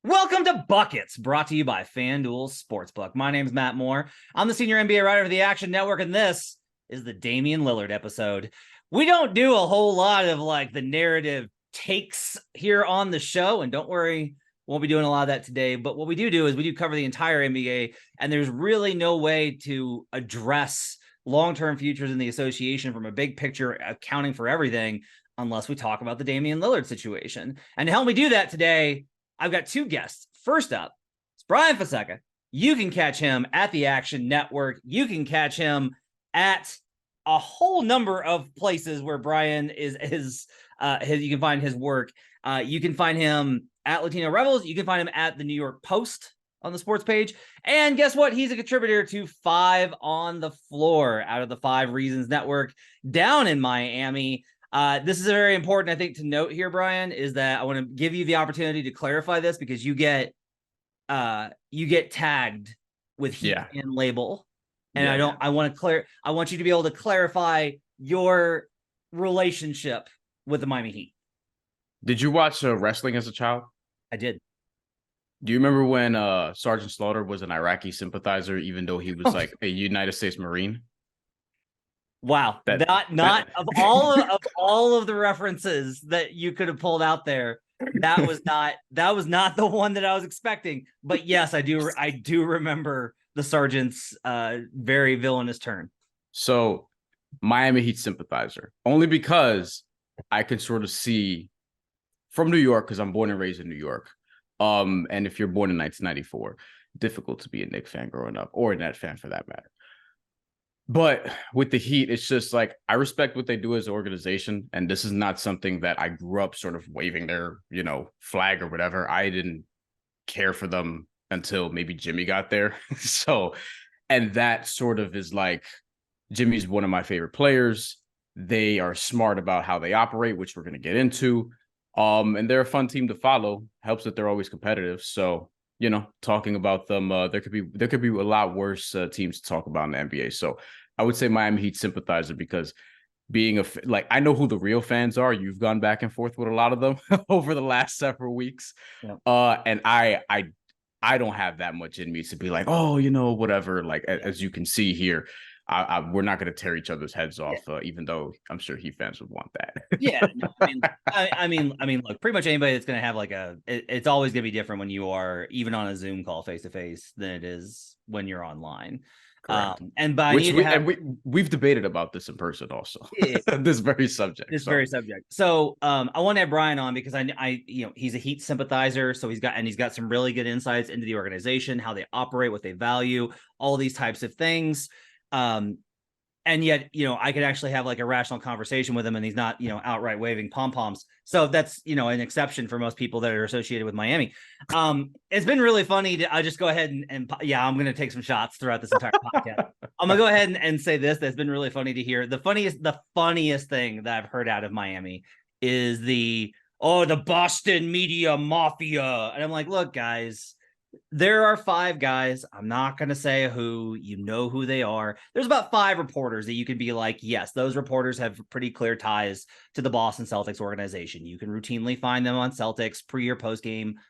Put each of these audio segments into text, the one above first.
Welcome to Buckets, brought to you by FanDuel Sportsbook. My name is Matt Moore. I'm the senior NBA writer for the Action Network, and this is the Damian Lillard episode. We don't do a whole lot of the narrative takes here on the show, and don't worry, won't be doing a lot of that today. But what we do is we do cover the entire NBA, and there's really no way to address long-term futures in the association from a big picture accounting for everything unless we talk about the Damian Lillard situation. And to help me do that today, I've got two guests. First up, it's Brian Fonseca. You can catch him at the Action Network. You can catch him at a whole number of places where Brian is you can find his work. You can find him at Latino Rebels. You can find him at the New York Post on the sports page. And guess what? He's a contributor to 5 on the Floor out of the 5 Reasons Network down in Miami. This is very important, I think, to note here, Brian, is that I want to give you the opportunity to clarify this because you get tagged with Heat and label. And I want you to be able to clarify your relationship with the Miami Heat. Did you watch wrestling as a child? I did. Do you remember when Sergeant Slaughter was an Iraqi sympathizer, even though he was like a United States Marine? Wow, not of all of the references that you could have pulled out there, that was not the one that I was expecting. But yes, I do remember the sergeant's very villainous turn. So, Miami Heat sympathizer, only because I can sort of see from New York, because I'm born and raised in New York. And if you're born in 1994, difficult to be a Knicks fan growing up, or a Net fan for that matter. But with the Heat, it's just like, I respect what they do as an organization. And this is not something that I grew up sort of waving their, flag or whatever. I didn't care for them until maybe Jimmy got there. And that sort of is like, Jimmy's one of my favorite players. They are smart about how they operate, which we're going to get into. And they're a fun team to follow. Helps that they're always competitive. So, talking about them, there could be a lot worse teams to talk about in the NBA. So I would say Miami Heat sympathizer, because being I know who the real fans are. You've gone back and forth with a lot of them over the last several weeks. Yeah. And I don't have that much in me to be like, oh, whatever. As you can see here, we're not going to tear each other's heads off, even though I'm sure Heat fans would want that. Yeah, no, I mean, look, pretty much anybody that's going to have it's always going to be different when you are even on a Zoom call face to face than it is when you're online. We've debated about this in person also. This very subject. So I want to have Brian on because I he's a Heat sympathizer, so he's got some really good insights into the organization, how they operate, what they value, all these types of things. And yet, I could actually have a rational conversation with him and he's not, outright waving pom-poms. So that's, an exception for most people that are associated with Miami. It's been really funny I just go ahead and I'm going to take some shots throughout this entire podcast. I'm going to go ahead and say this. That's been really funny to hear. The funniest thing that I've heard out of Miami is the Boston media mafia. And I'm like, look, guys, there are 5 guys. I'm not going to say who, who they are. There's about 5 reporters that you can be like, yes, those reporters have pretty clear ties to the Boston Celtics organization. You can routinely find them on Celtics pre or post game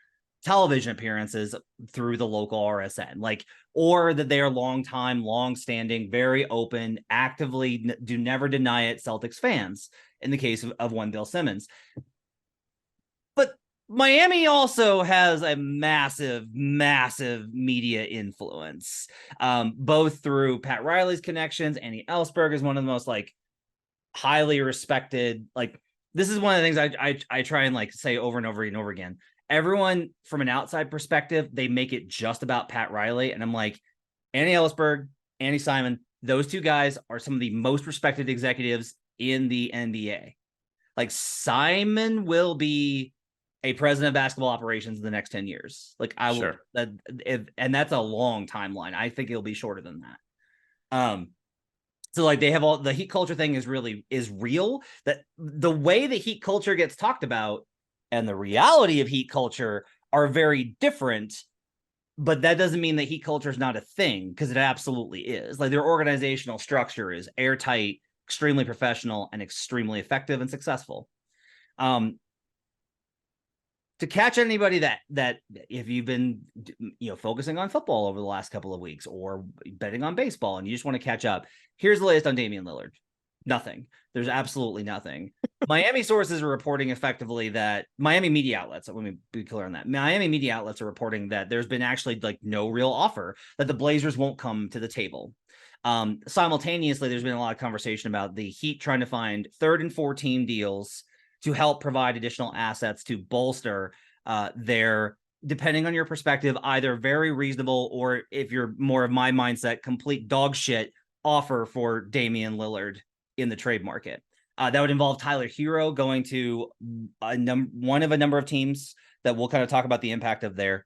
television appearances through the local RSN, or that they are long-standing, very open, actively do never deny it Celtics fans in the case of one Bill Simmons. But Miami also has a massive, massive media influence, both through Pat Riley's connections. Andy Ellsberg is one of the most highly respected. This is one of the things I try and say over and over and over again. Everyone from an outside perspective, they make it just about Pat Riley. And I'm like, Andy Ellsberg, Andy Simon, those 2 guys are some of the most respected executives in the NBA. Simon will be a president of basketball operations in the next 10 years. And that's a long timeline. I think it'll be shorter than that. So they have all the Heat culture thing is real. That the way the Heat culture gets talked about and the reality of Heat culture are very different, but that doesn't mean that Heat culture is not a thing, because it absolutely is. Their organizational structure is airtight, extremely professional, and extremely effective and successful. to catch anybody that if you've been focusing on football over the last couple of weeks or betting on baseball and you just want to catch up, here's the latest on Damian Lillard. Nothing. There's absolutely nothing. Miami sources are reporting effectively that Miami media outlets, let me be clear on that. Miami media outlets are reporting that there's been actually like no real offer, that the Blazers won't come to the table. Simultaneously, there's been a lot of conversation about the Heat trying to find 3rd and 4 team deals to help provide additional assets to bolster their, depending on your perspective, either very reasonable or, if you're more of my mindset, complete dog shit offer for Damian Lillard in the trade market. That would involve Tyler Hero going to one of a number of teams that we'll kind of talk about the impact of there.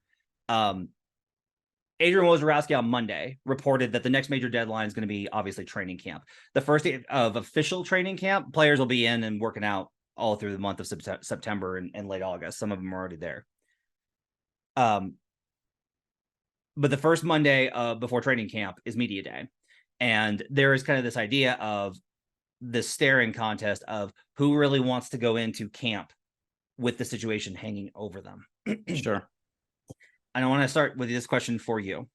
Adrian Wojnarowski on Monday reported that the next major deadline is going to be obviously training camp. The first day of official training camp, players will be in and working out all through the month of September and late August. Some of them are already there. But the first Monday before training camp is media day. And there is kind of this idea of the staring contest of who really wants to go into camp with the situation hanging over them. Sure. And I want to start with this question for you.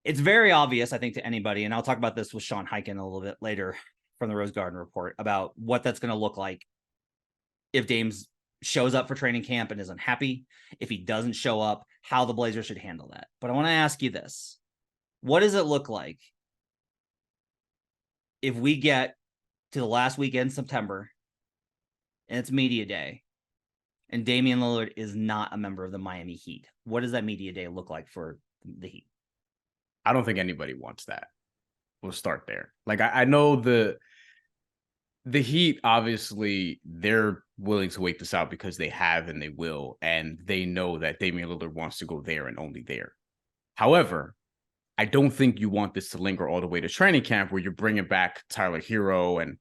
It's very obvious, I think, to anybody, and I'll talk about this with Sean Highkin a little bit later from the Rose Garden Report, about what that's going to look like if Dames shows up for training camp and is unhappy. If he doesn't show up, how the Blazers should handle that. But I want to ask you this. What does it look like if we get to the last weekend in September and it's media day and Damian Lillard is not a member of the Miami Heat? What does that media day look like for the Heat? I don't think anybody wants that. We'll start there. Like, I know the Heat, obviously, they're willing to wait this out because they have and they will, and they know that Damian Lillard wants to go there and only there. However, I don't think you want this to linger all the way to training camp, where you're bringing back Tyler Hero. And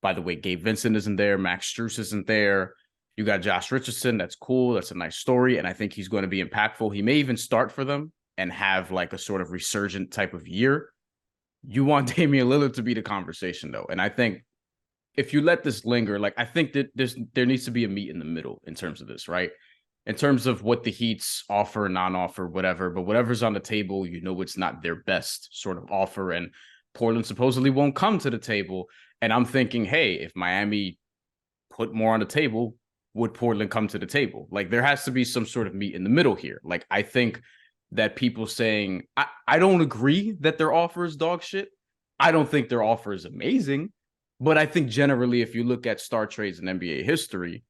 by the way, Gabe Vincent isn't there. Max Strus isn't there. You got Josh Richardson. That's cool. That's a nice story. And I think he's going to be impactful. He may even start for them and have like a sort of resurgent type of year. You want Damian Lillard to be the conversation, though. And I think if you let this linger, like, I think that there needs to be a meet in the middle in terms of this, right? In terms of what the Heat's offer, non-offer, whatever, but whatever's on the table, it's not their best sort of offer. And Portland supposedly won't come to the table. And I'm thinking, hey, if Miami put more on the table, would Portland come to the table? Like, there has to be some sort of meet in the middle here. Like, I think that people saying, I don't agree that their offer is dog shit. I don't think their offer is amazing. But I think generally, if you look at star trades in NBA history,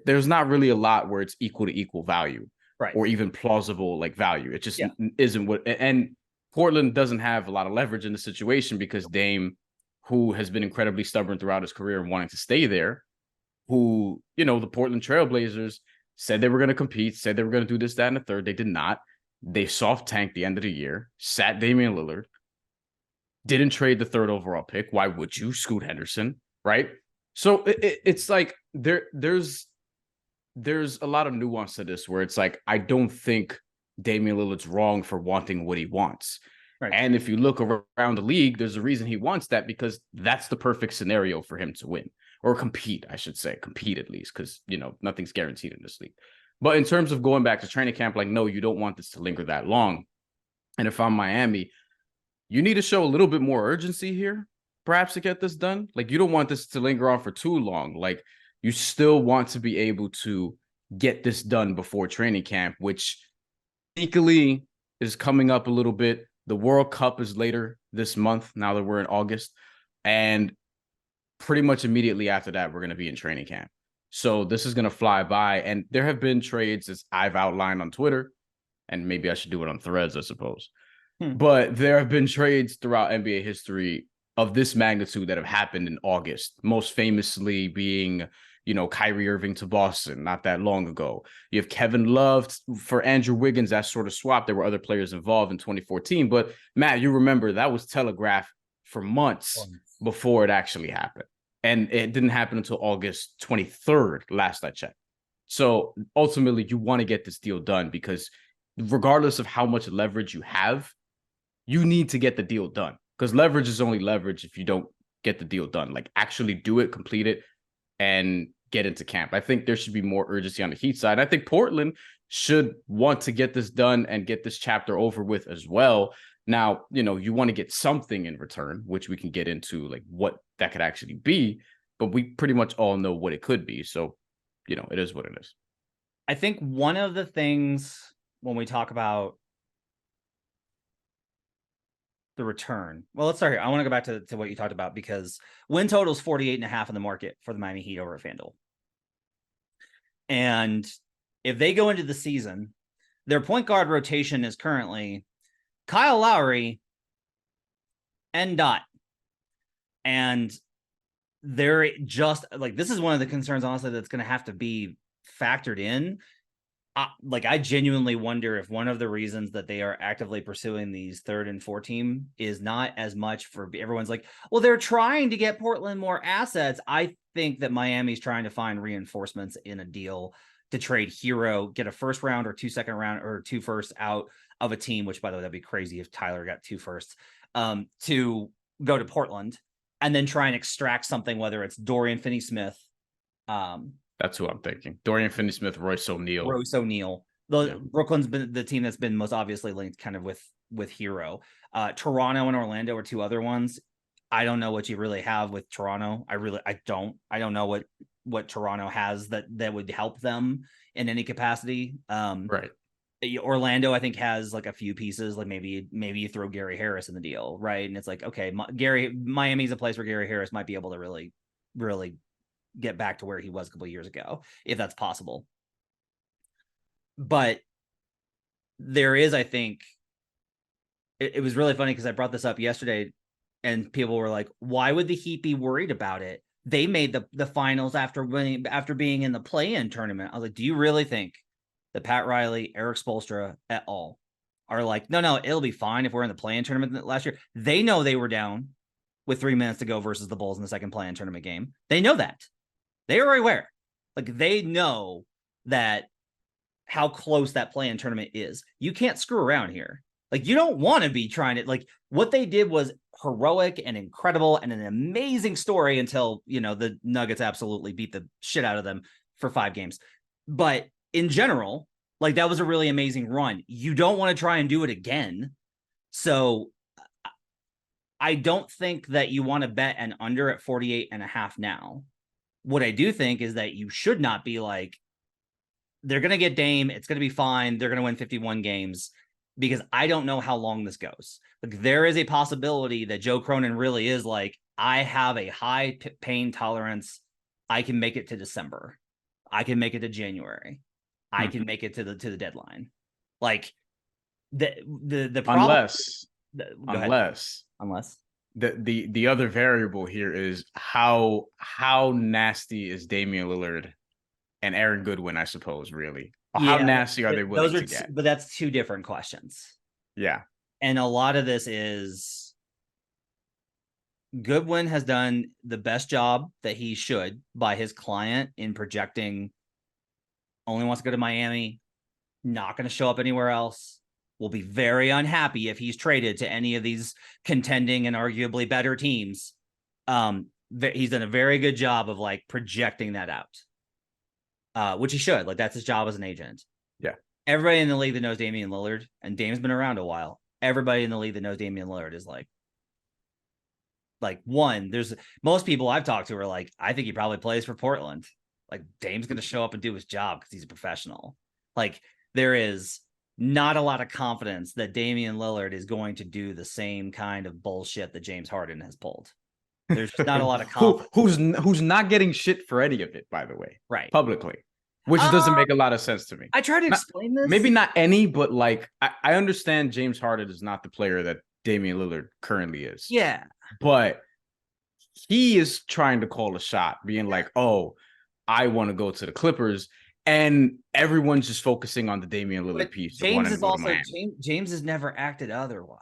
there's not really a lot where it's equal to equal value, right, or even plausible like value. It just isn't what, and Portland doesn't have a lot of leverage in the situation because Dame, who has been incredibly stubborn throughout his career and wanting to stay there, who, the Portland Trailblazers said they were going to compete, said they were going to do this, that, and the third. They did not. They soft tanked the end of the year, sat Damian Lillard, didn't trade the 3rd overall pick. Why would you? Scoot Henderson, right? So it's like there's a lot of nuance to this where it's like, I don't think Damian Lillard's wrong for wanting what he wants. Right. And if you look around the league, there's a reason he wants that, because that's the perfect scenario for him to win or compete, I should say, compete at least, because, nothing's guaranteed in this league. But in terms of going back to training camp, like, no, you don't want this to linger that long. And if I'm Miami, you need to show a little bit more urgency here, perhaps, to get this done. Like, you don't want this to linger on for too long. Like, you still want to be able to get this done before training camp, which sneakily is coming up a little bit. The World Cup is later this month, now that we're in August. And pretty much immediately after that, we're going to be in training camp. So this is going to fly by. And there have been trades, as I've outlined on Twitter, and maybe I should do it on Threads, I suppose. But there have been trades throughout NBA history of this magnitude that have happened in August, most famously being, Kyrie Irving to Boston not that long ago. You have Kevin Love for Andrew Wiggins, that sort of swap. There were other players involved in 2014. But, Matt, you remember that was telegraphed for months before it actually happened. And it didn't happen until August 23rd, last I checked. So ultimately, you want to get this deal done, because regardless of how much leverage you have, you need to get the deal done, because leverage is only leverage if you don't get the deal done. Like, actually do it, complete it, and get into camp. I think there should be more urgency on the Heat side. I think Portland should want to get this done and get this chapter over with as well. Now, you want to get something in return, which we can get into like what that could actually be, but we pretty much all know what it could be. So, it is what it is. I think one of the things when we talk about the return, well, let's start here. I want to go back to what you talked about, because win total is 48.5 in the market for the Miami Heat over at FanDuel. And if they go into the season, their point guard rotation is currently Kyle Lowry and Dot. And they're just like, this is one of the concerns, honestly, that's going to have to be factored in. I genuinely wonder if one of the reasons that they are actively pursuing these 3rd and 4 team is not as much for everyone's like, well, they're trying to get Portland more assets. I think that Miami's trying to find reinforcements in a deal to trade Hero, get a 1st round or 2 second round or 2 firsts out of a team, which, by the way, that'd be crazy if Tyler got 2 firsts, to go to Portland and then try and extract something, whether it's Dorian Finney-Smith. That's who I'm thinking. Dorian Finney-Smith, Royce O'Neal. Brooklyn's been the team that's been most obviously linked kind of with Hero. Toronto and Orlando are 2 other ones. I don't know what you really have with Toronto. I don't know what Toronto has that would help them in any capacity. Right. Orlando, I think, has like a few pieces, like maybe you throw Gary Harris in the deal, right? And it's like, okay, Miami's a place where Gary Harris might be able to really, really get back to where he was a couple of years ago, if that's possible. But there is, I think, it was really funny because I brought this up yesterday and people were like, why would the Heat be worried about it? They made the finals after being in the play-in tournament. I was like, do you really think that Pat Riley, Eric Spoelstra et al. Are like, no, it'll be fine if we're in the play-in tournament last year? They know they were down with 3 minutes to go versus the Bulls in the second play-in tournament game. They know that. They are aware. Like, they know that how close that play-in tournament is. You can't screw around here. Like, you don't want to be trying to, like, what they did was heroic and incredible and an amazing story until, the Nuggets absolutely beat the shit out of them for 5 games. But in general, like, that was a really amazing run. You don't want to try and do it again. So I don't think that you want to bet an under at 48.5 now. What I do think is that you should not be like, they're going to get Dame. It's going to be fine. They're going to win 51 games, because I don't know how long this goes. Like, there is a possibility that Joe Cronin really is like, I have a high pain tolerance. I can make it to December. I can make it to January. I can make it to the deadline. Like, the problem, unless the other variable here is how nasty is Damian Lillard and Aaron Goodwin, I suppose, really. How nasty are they willing to get? But that's 2 different questions. Yeah. And a lot of this is Goodwin has done the best job that he should by his client in projecting only wants to go to Miami, not going to show up anywhere else, will be very unhappy if he's traded to any of these contending and arguably better teams. He's done a very good job of like projecting that out, which he should. Like, that's his job as an agent. Yeah. Everybody in the league that knows Damian Lillard, and Dame's been around a while, everybody in the league that knows Damian Lillard is like, one, there's most people I've talked to are like, I think he probably plays for Portland. Like, Dame's going to show up and do his job because he's a professional. Like, there is not a lot of confidence that Damian Lillard is going to do the same kind of bullshit that James Harden has pulled. There's just not a lot of confidence. who's not getting shit for any of it, by the way, right? Publicly, which doesn't make a lot of sense to me. I try to explain this. Maybe not any, but like, I understand James Harden is not the player that Damian Lillard currently is. Yeah. But he is trying to call a shot, being like, oh, I want to go to the Clippers. And everyone's just focusing on the Damian Lillard piece. James has never acted otherwise.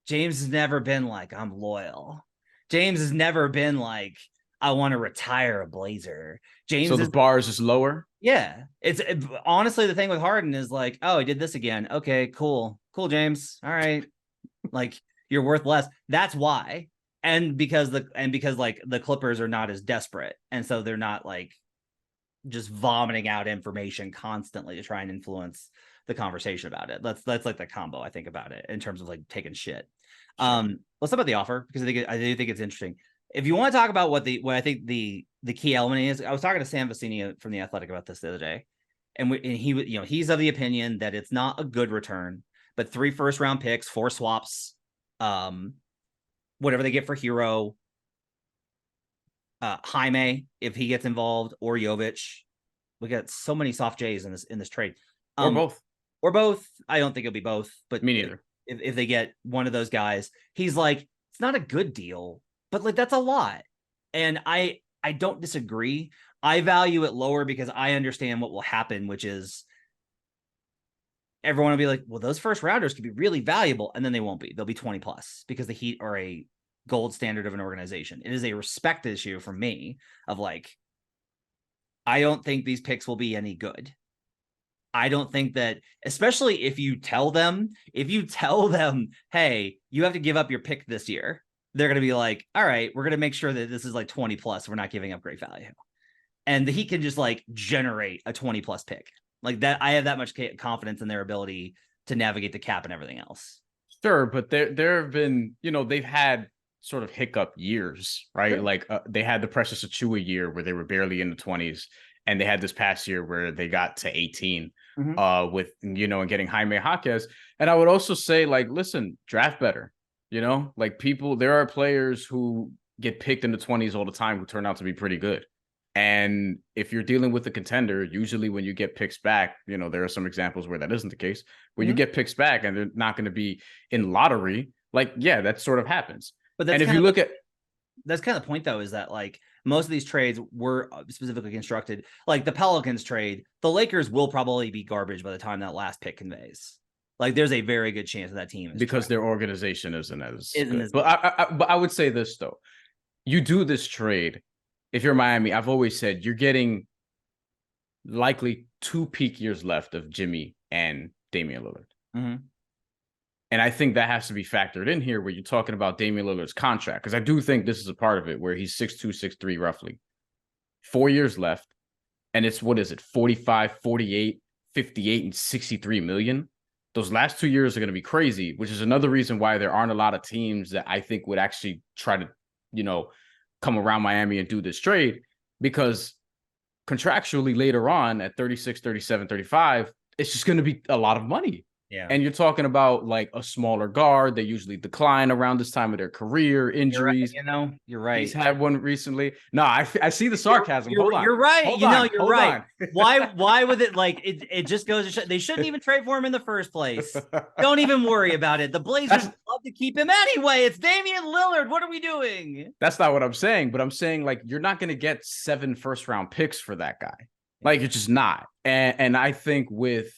James has never been like, I'm loyal. James has never been like, I want to retire a Blazer. So the bar is just lower? Yeah. Honestly, the thing with Harden is like, oh, he did this again. Okay, cool. Cool, James. All right. Like, you're worth less. That's why. And because the Clippers are not as desperate. And so they're not like, just vomiting out information constantly to try and influence the conversation about it. That's like the combo I think about it in terms of like taking shit. Sure. Let's talk about the offer, because I do think it's interesting. If you want to talk about what I think the key element is, I was talking to Sam Vecini from The Athletic about this the other day, and he's of the opinion that it's not a good return, but 3 first-round picks, 4 swaps, whatever they get for Hero, Jaime if he gets involved, or Jovic. We got so many soft J's in this trade, Or both. Or both. I don't think it'll be both, but Me neither. If they get one of those guys, he's like, it's not a good deal, but like that's a lot. And I don't disagree. I value it lower because I understand what will happen, which is everyone will be like, well, those first rounders could be really valuable, and then they won't be. They'll be 20 plus because the Heat are a gold standard of an organization. It is a respect issue for me of like, I don't think these picks will be any good. I don't think that, especially if you tell them, hey, you have to give up your pick this year, they're going to be like, all right, we're going to make sure that this is like 20 plus. We're not giving up great value. And the Heat can just like generate a 20 plus pick like that. I have that much confidence in their ability to navigate the cap and everything else. Sure. But there have been, they've had sort of hiccup years, right? Sure. Like they had the Precious Achua year where they were barely in the 20s. And they had this past year where they got to 18 with, and getting Jaime Jaquez. And I would also say, like, listen, draft better, like there are players who get picked in the 20s all the time who turn out to be pretty good. And if you're dealing with a contender, usually when you get picks back, there are some examples where that isn't the case, where you get picks back and they're not going to be in lottery. Like, yeah, that sort of happens. But that's and if you look at, that's kind of the point, though, is that like most of these trades were specifically constructed, like the Pelicans trade, the Lakers will probably be garbage by the time that last pick conveys. Like there's a very good chance that team is because their organization isn't as good. But I would say this though, you do this trade. If you're Miami, I've always said you're getting likely 2 peak years left of Jimmy and Damian Lillard. And I think that has to be factored in here where you're talking about Damian Lillard's contract, because I do think this is a part of it where he's 6'2", 6'3", roughly. 4 years left. And it's, 45, 48, 58, and 63 million. Those last 2 years are going to be crazy, which is another reason why there aren't a lot of teams that I think would actually try to, come around Miami and do this trade, because contractually later on at 36, 37, 35, it's just going to be a lot of money. Yeah. And you're talking about like a smaller guard. They usually decline around this time of their career, injuries. You're right. He's had one recently. No, I see the sarcasm. Hold on. You're right. You're right. On. Why would it like it just goes to show they shouldn't even trade for him in the first place. Don't even worry about it. The Blazers love to keep him anyway. It's Damian Lillard. What are we doing? That's not what I'm saying, but I'm saying like you're not going to get 7 first-round picks for that guy. Like you're just not. And I think with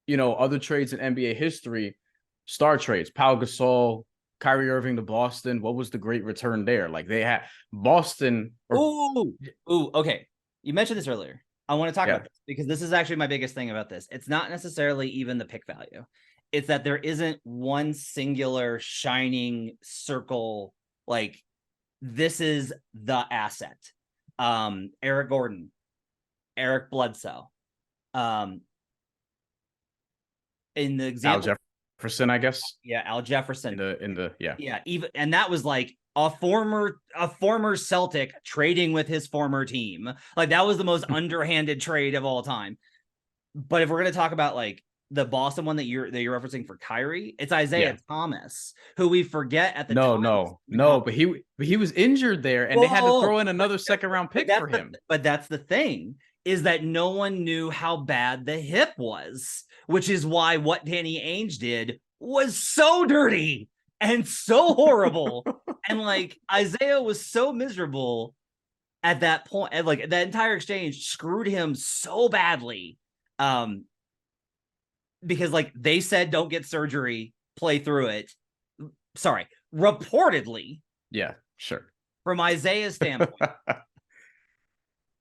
other trades in NBA history, star trades, Pau Gasol, Kyrie Irving to Boston. What was the great return there? Like they had Boston. Okay. You mentioned this earlier. I want to talk about this because this is actually my biggest thing about this. It's not necessarily even the pick value. It's that there isn't one singular shining circle. Like this is the asset. Eric Gordon, Eric Bledsoe, in the example, Al Jefferson, I guess. Yeah, Al Jefferson. Even and that was like a former Celtic trading with his former team. Like that was the most underhanded trade of all time. But if we're gonna talk about like the Boston one that you're referencing for Kyrie, it's Isaiah Thomas, who we forget at the time. No, but he was injured there, and they had to throw in another second round pick for him. But that's the thing, is that no one knew how bad the hip was, which is why what Danny Ainge did was so dirty and so horrible. And like Isaiah was so miserable at that point. And like that entire exchange screwed him so badly. Because like they said, don't get surgery, play through it. Sorry, reportedly. Yeah, sure. From Isaiah's standpoint.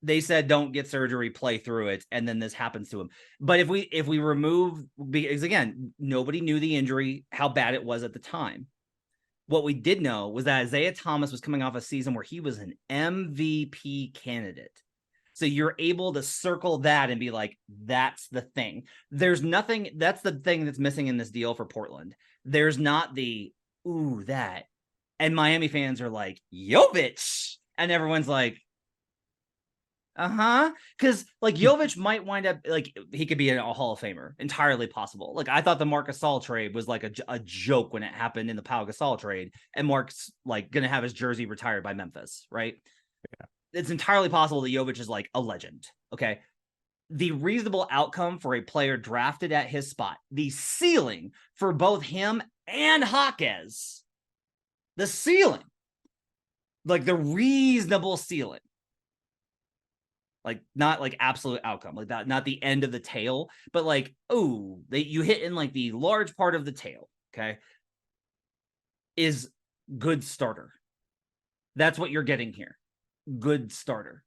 They said don't get surgery, play through it, and then this happens to him. But if we remove, because again, nobody knew the injury, how bad it was at the time. What we did know was that Isaiah Thomas was coming off a season where he was an MVP candidate. So you're able to circle that and be like, that's the thing. There's nothing, that's the thing that's missing in this deal for Portland. There's not the, ooh, that. And Miami fans are like, Jovic. And everyone's like, because like Jovic might wind up like he could be a Hall of Famer, entirely possible. Like I thought the Marc Gasol trade was like a joke when it happened in the Pau Gasol trade, and Mark's like gonna have his jersey retired by Memphis, right? Yeah. It's entirely possible that Jovic is like a legend. Okay. The reasonable outcome for a player drafted at his spot, the ceiling for both him and Jaquez, the ceiling, like the reasonable ceiling. Like not like absolute outcome, like that, not the end of the tail, but like, oh, you hit in like the large part of the tail, okay, is good starter. That's what you're getting here. Good starter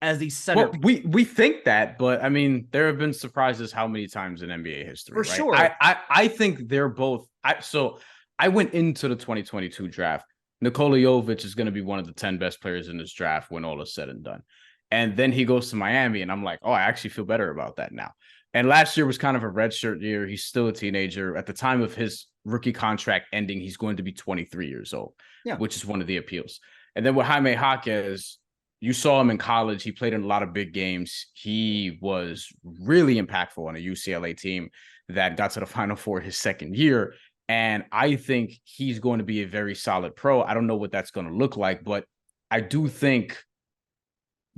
as the center. Well, we think that, but I mean, there have been surprises how many times in NBA history, for right? sure. I think they're both. So I went into the 2022 draft. Nikola Jovic is going to be one of the 10 best players in this draft when all is said and done. And then he goes to Miami, and I'm like, oh, I actually feel better about that now. And last year was kind of a redshirt year. He's still a teenager. At the time of his rookie contract ending, he's going to be 23 years old, which is one of the appeals. And then with Jaime Jaquez, you saw him in college. He played in a lot of big games. He was really impactful on a UCLA team that got to the Final Four his second year. And I think he's going to be a very solid pro. I don't know what that's going to look like, but I do think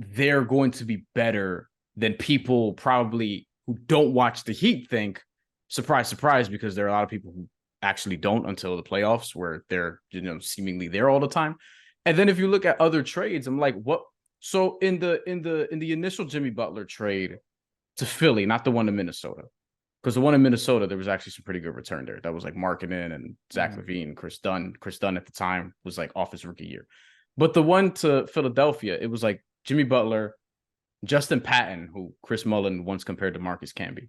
they're going to be better than people probably who don't watch the Heat think. Surprise, surprise, because there are a lot of people who actually don't until the playoffs where they're, seemingly there all the time. And then if you look at other trades, I'm like, what? So in the initial Jimmy Butler trade to Philly, not the one to Minnesota, because the one in Minnesota, there was actually some pretty good return there. That was like Markkanen and Zach LaVine, Chris Dunn. Chris Dunn at the time was like off his rookie year. But the one to Philadelphia, it was like Jimmy Butler, Justin Patton, who Chris Mullin once compared to Marcus Camby.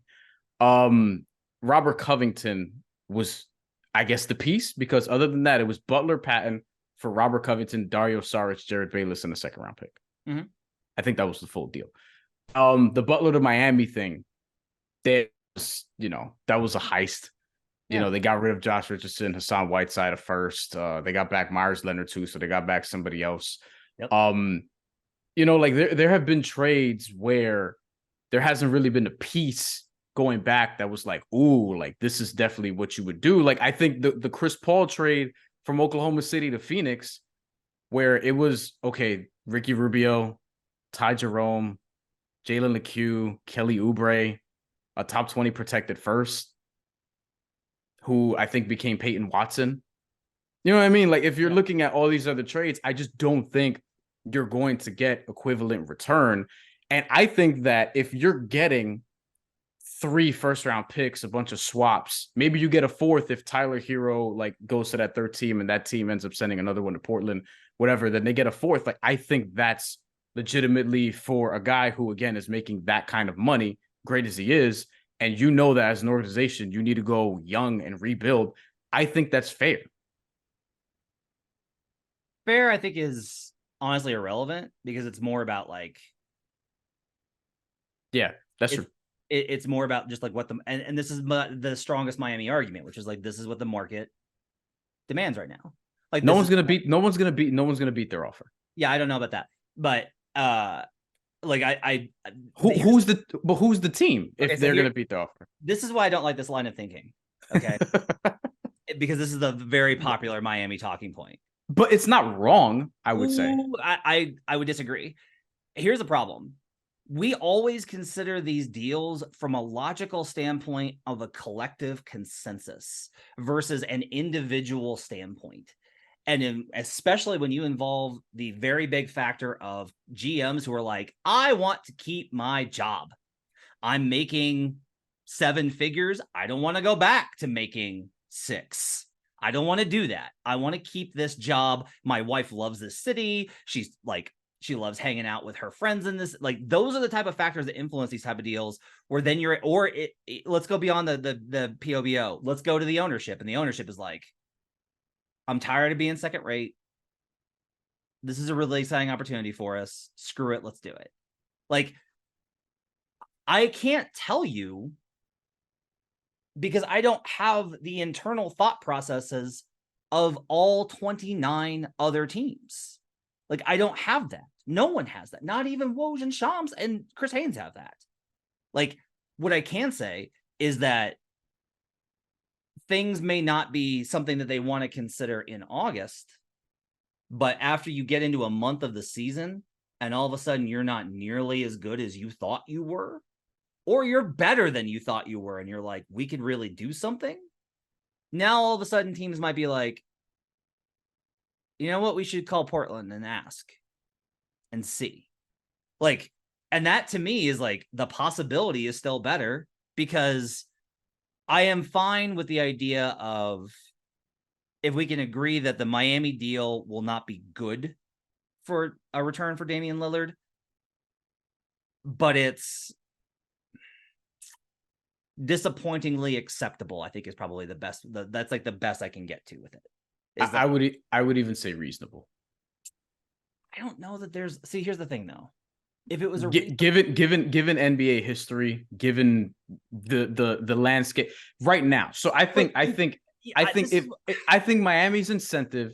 Robert Covington was, I guess, the piece, because other than that, it was Butler, Patton for Robert Covington, Dario Saric, Jared Bayless, and a second-round pick. Mm-hmm. I think that was the full deal. The Butler to Miami thing, that was a heist. They got rid of Josh Richardson, Hassan Whiteside at first. They got back Myers Leonard too, so they got back somebody else. Yep. Like there have been trades where there hasn't really been a piece going back that was like, ooh, like this is definitely what you would do. Like I think the Chris Paul trade from Oklahoma City to Phoenix, where it was, okay, Ricky Rubio, Ty Jerome, Jalen LeCue, Kelly Oubre, a top 20 protected first, who I think became Peyton Watson. You know what I mean? Like if you're looking at all these other trades, I just don't think you're going to get equivalent return. And I think that if you're getting 3 first-round picks, a bunch of swaps, maybe you get a 4th if Tyler Hero like goes to that 3rd team and that team ends up sending another one to Portland, whatever, then they get a 4th. Like I think that's legitimately for a guy who, again, is making that kind of money, great as he is, and that as an organization, you need to go young and rebuild. I think that's fair. Fair, I think, is honestly irrelevant, because it's more about like, that's true. It's more about just like what and this is the strongest Miami argument, which is like, this is what the market demands right now. Like no one's gonna beat their offer. Yeah, I don't know about that, but like who's the team if they're gonna beat their offer? This is why I don't like this line of thinking. Okay. Because this is the very popular Miami talking point. But it's not wrong, I would say. I would disagree. Here's the problem. We always consider these deals from a logical standpoint of a collective consensus versus an individual standpoint. And especially when you involve the very big factor of GMs who are like, I want to keep my job. I'm making 7 figures. I don't want to go back to making 6. I don't want to do that. I want to keep this job. My wife loves this city. She's like, she loves hanging out with her friends in this. Like, those are the type of factors that influence these type of deals, where then let's go beyond the POBO. Let's go to the ownership. And the ownership is like, I'm tired of being second rate. This is a really exciting opportunity for us. Screw it. Let's do it. Like, I can't tell you because I don't have the internal thought processes of all 29 other teams. Like, I don't have that. No one has that. Not even Woj and Shams and Chris Haynes have that. Like, what I can say is that things may not be something that they want to consider in August, but after you get into a month of the season and all of a sudden you're not nearly as good as you thought you were, or you're better than you thought you were, and you're like, we could really do something. Now, all of a sudden, teams might be like, you know what? We should call Portland and ask and see. Like, and that to me is like the possibility is still better because I am fine with the idea of if we can agree that the Miami deal will not be good for a return for Damian Lillard, but it's disappointingly acceptable, I think is probably the best. That's like the best I can get to with it. I would even say reasonable. I don't know that there's. See, here's the thing though. If it was a given NBA history, given the landscape right now, so I think Miami's incentive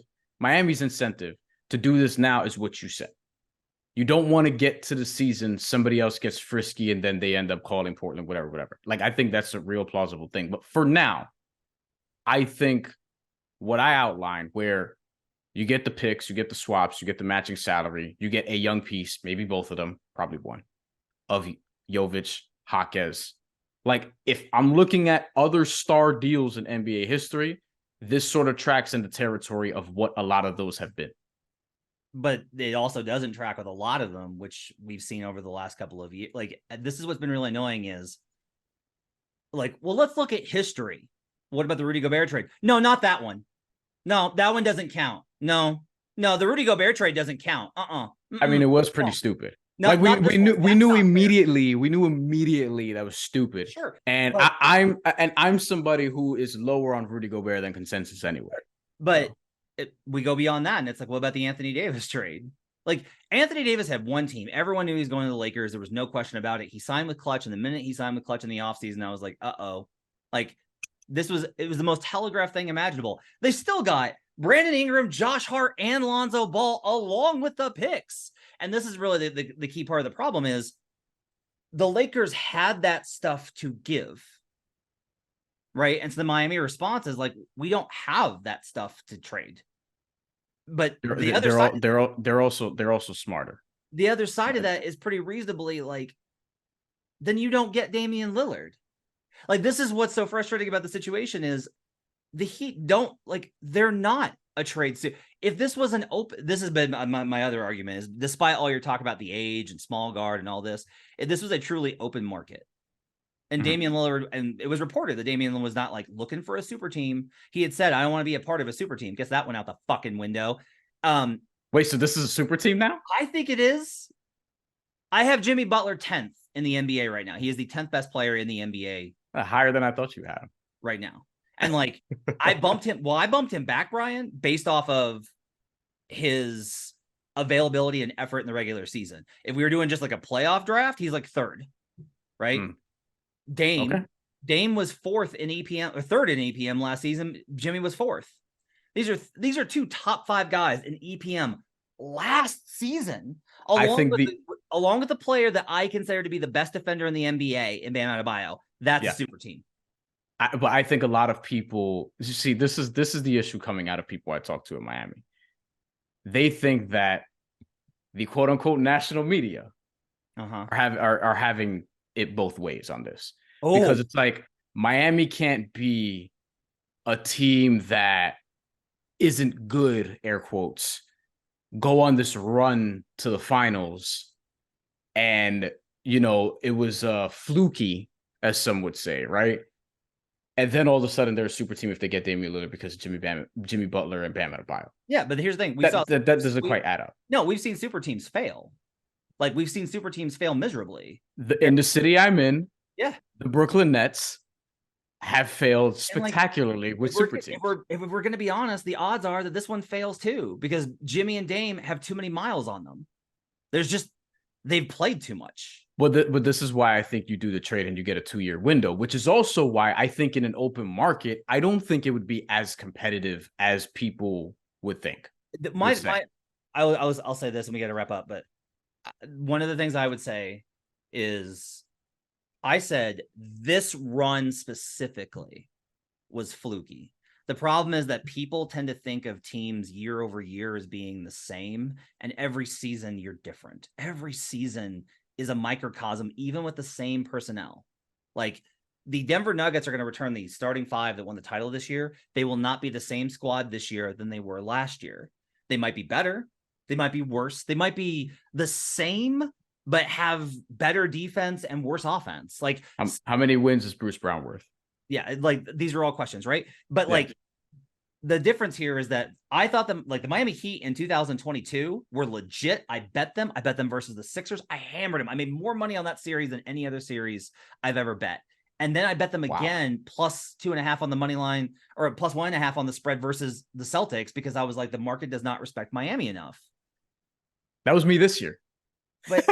to do this now is what you said. You don't want to get to the season, somebody else gets frisky, and then they end up calling Portland, whatever. Like, I think that's a real plausible thing. But for now, I think what I outlined, where you get the picks, you get the swaps, you get the matching salary, you get a young piece, maybe both of them, probably one, of Jovic, Jaquez. Like, if I'm looking at other star deals in NBA history, this sort of tracks in the territory of what a lot of those have been. But it also doesn't track with a lot of them, which we've seen over the last couple of years. Like, this is what's been really annoying is, like, well, let's look at history. What about the Rudy Gobert trade? No, not that one. No, that one doesn't count. No, the Rudy Gobert trade doesn't count. I mean, it was pretty stupid. No, like we knew immediately that was stupid. Sure. And I'm somebody who is lower on Rudy Gobert than consensus anyway. But we go beyond that, and it's like, what about the Anthony Davis trade? Like, Anthony Davis had one team. Everyone knew he was going to the Lakers. There was no question about it. He signed with Clutch, and the minute he signed with Clutch in the offseason, I was like, like, it was the most telegraphed thing imaginable. They still got Brandon Ingram, Josh Hart, and Lonzo Ball along with the picks. And this is really the key part of the problem is the Lakers had that stuff to give. Right. And so the Miami response is like, we don't have that stuff to trade. But they're also smarter. The other side of that is pretty reasonably like, then you don't get Damian Lillard. Like, this is what's so frustrating about the situation is the Heat don't, like, they're not a trade suit. If this was an open, this has been my other argument is, despite all your talk about the age and small guard and all this, if this was a truly open market. And Damian Lillard, and it was reported that Damian Lillard was not like looking for a super team. He had said, I don't want to be a part of a super team. Guess that went out the fucking window. Wait, so this is a super team now? I think it is. I have Jimmy Butler 10th in the NBA right now. He is the 10th best player in the NBA. Higher than I thought you had him. Right now. And like, I bumped him back, Brian, based off of his availability and effort in the regular season. If we were doing just like a playoff draft, he's like third, right? Dame was fourth in EPM or third in EPM last season. Jimmy was fourth. These are two top 5 guys in EPM last season, along with the player that I consider to be the best defender in the NBA in Bam Adebayo. That's a super team. But I think a lot of people, you see, this is the issue coming out of people I talk to in Miami. They think that the quote unquote national media are having it both ways on this. Because it's like Miami can't be a team that isn't good, air quotes, go on this run to the finals. And, you know, it was fluky, as some would say, right? And then all of a sudden they're a super team if they get Damian Lillard because of Jimmy Butler and Bam Adebayo. Yeah, but here's the thing. That doesn't quite add up. No, we've seen super teams fail. Like, we've seen super teams fail miserably. In the city I'm in, the Brooklyn Nets have failed spectacularly with super teams. If we're going to be honest, the odds are that this one fails too, because Jimmy and Dame have too many miles on them. They've played too much. But this is why I think you do the trade and you get a 2-year window, which is also why I think in an open market, I don't think it would be as competitive as people would think. I'll say this and we got to wrap up, but one of the things I would say is I said this run specifically was fluky. The problem is that people tend to think of teams year over year as being the same, and every season you're different. Every season is a microcosm, even with the same personnel. Like the Denver Nuggets are going to return the starting 5 that won the title this year. They will not be the same squad this year than they were last year. They might be better. They might be worse. They might be the same, but have better defense and worse offense. Like how many wins is Bruce Brown worth? Yeah, like these are all questions, right? But like the difference here is that I thought them like the Miami Heat in 2022 were legit. I bet them versus the Sixers. I hammered them. I made more money on that series than any other series I've ever bet. And then I bet them again plus 2.5 on the money line or plus 1.5 on the spread versus the Celtics because I was like, the market does not respect Miami enough. That was me this year. But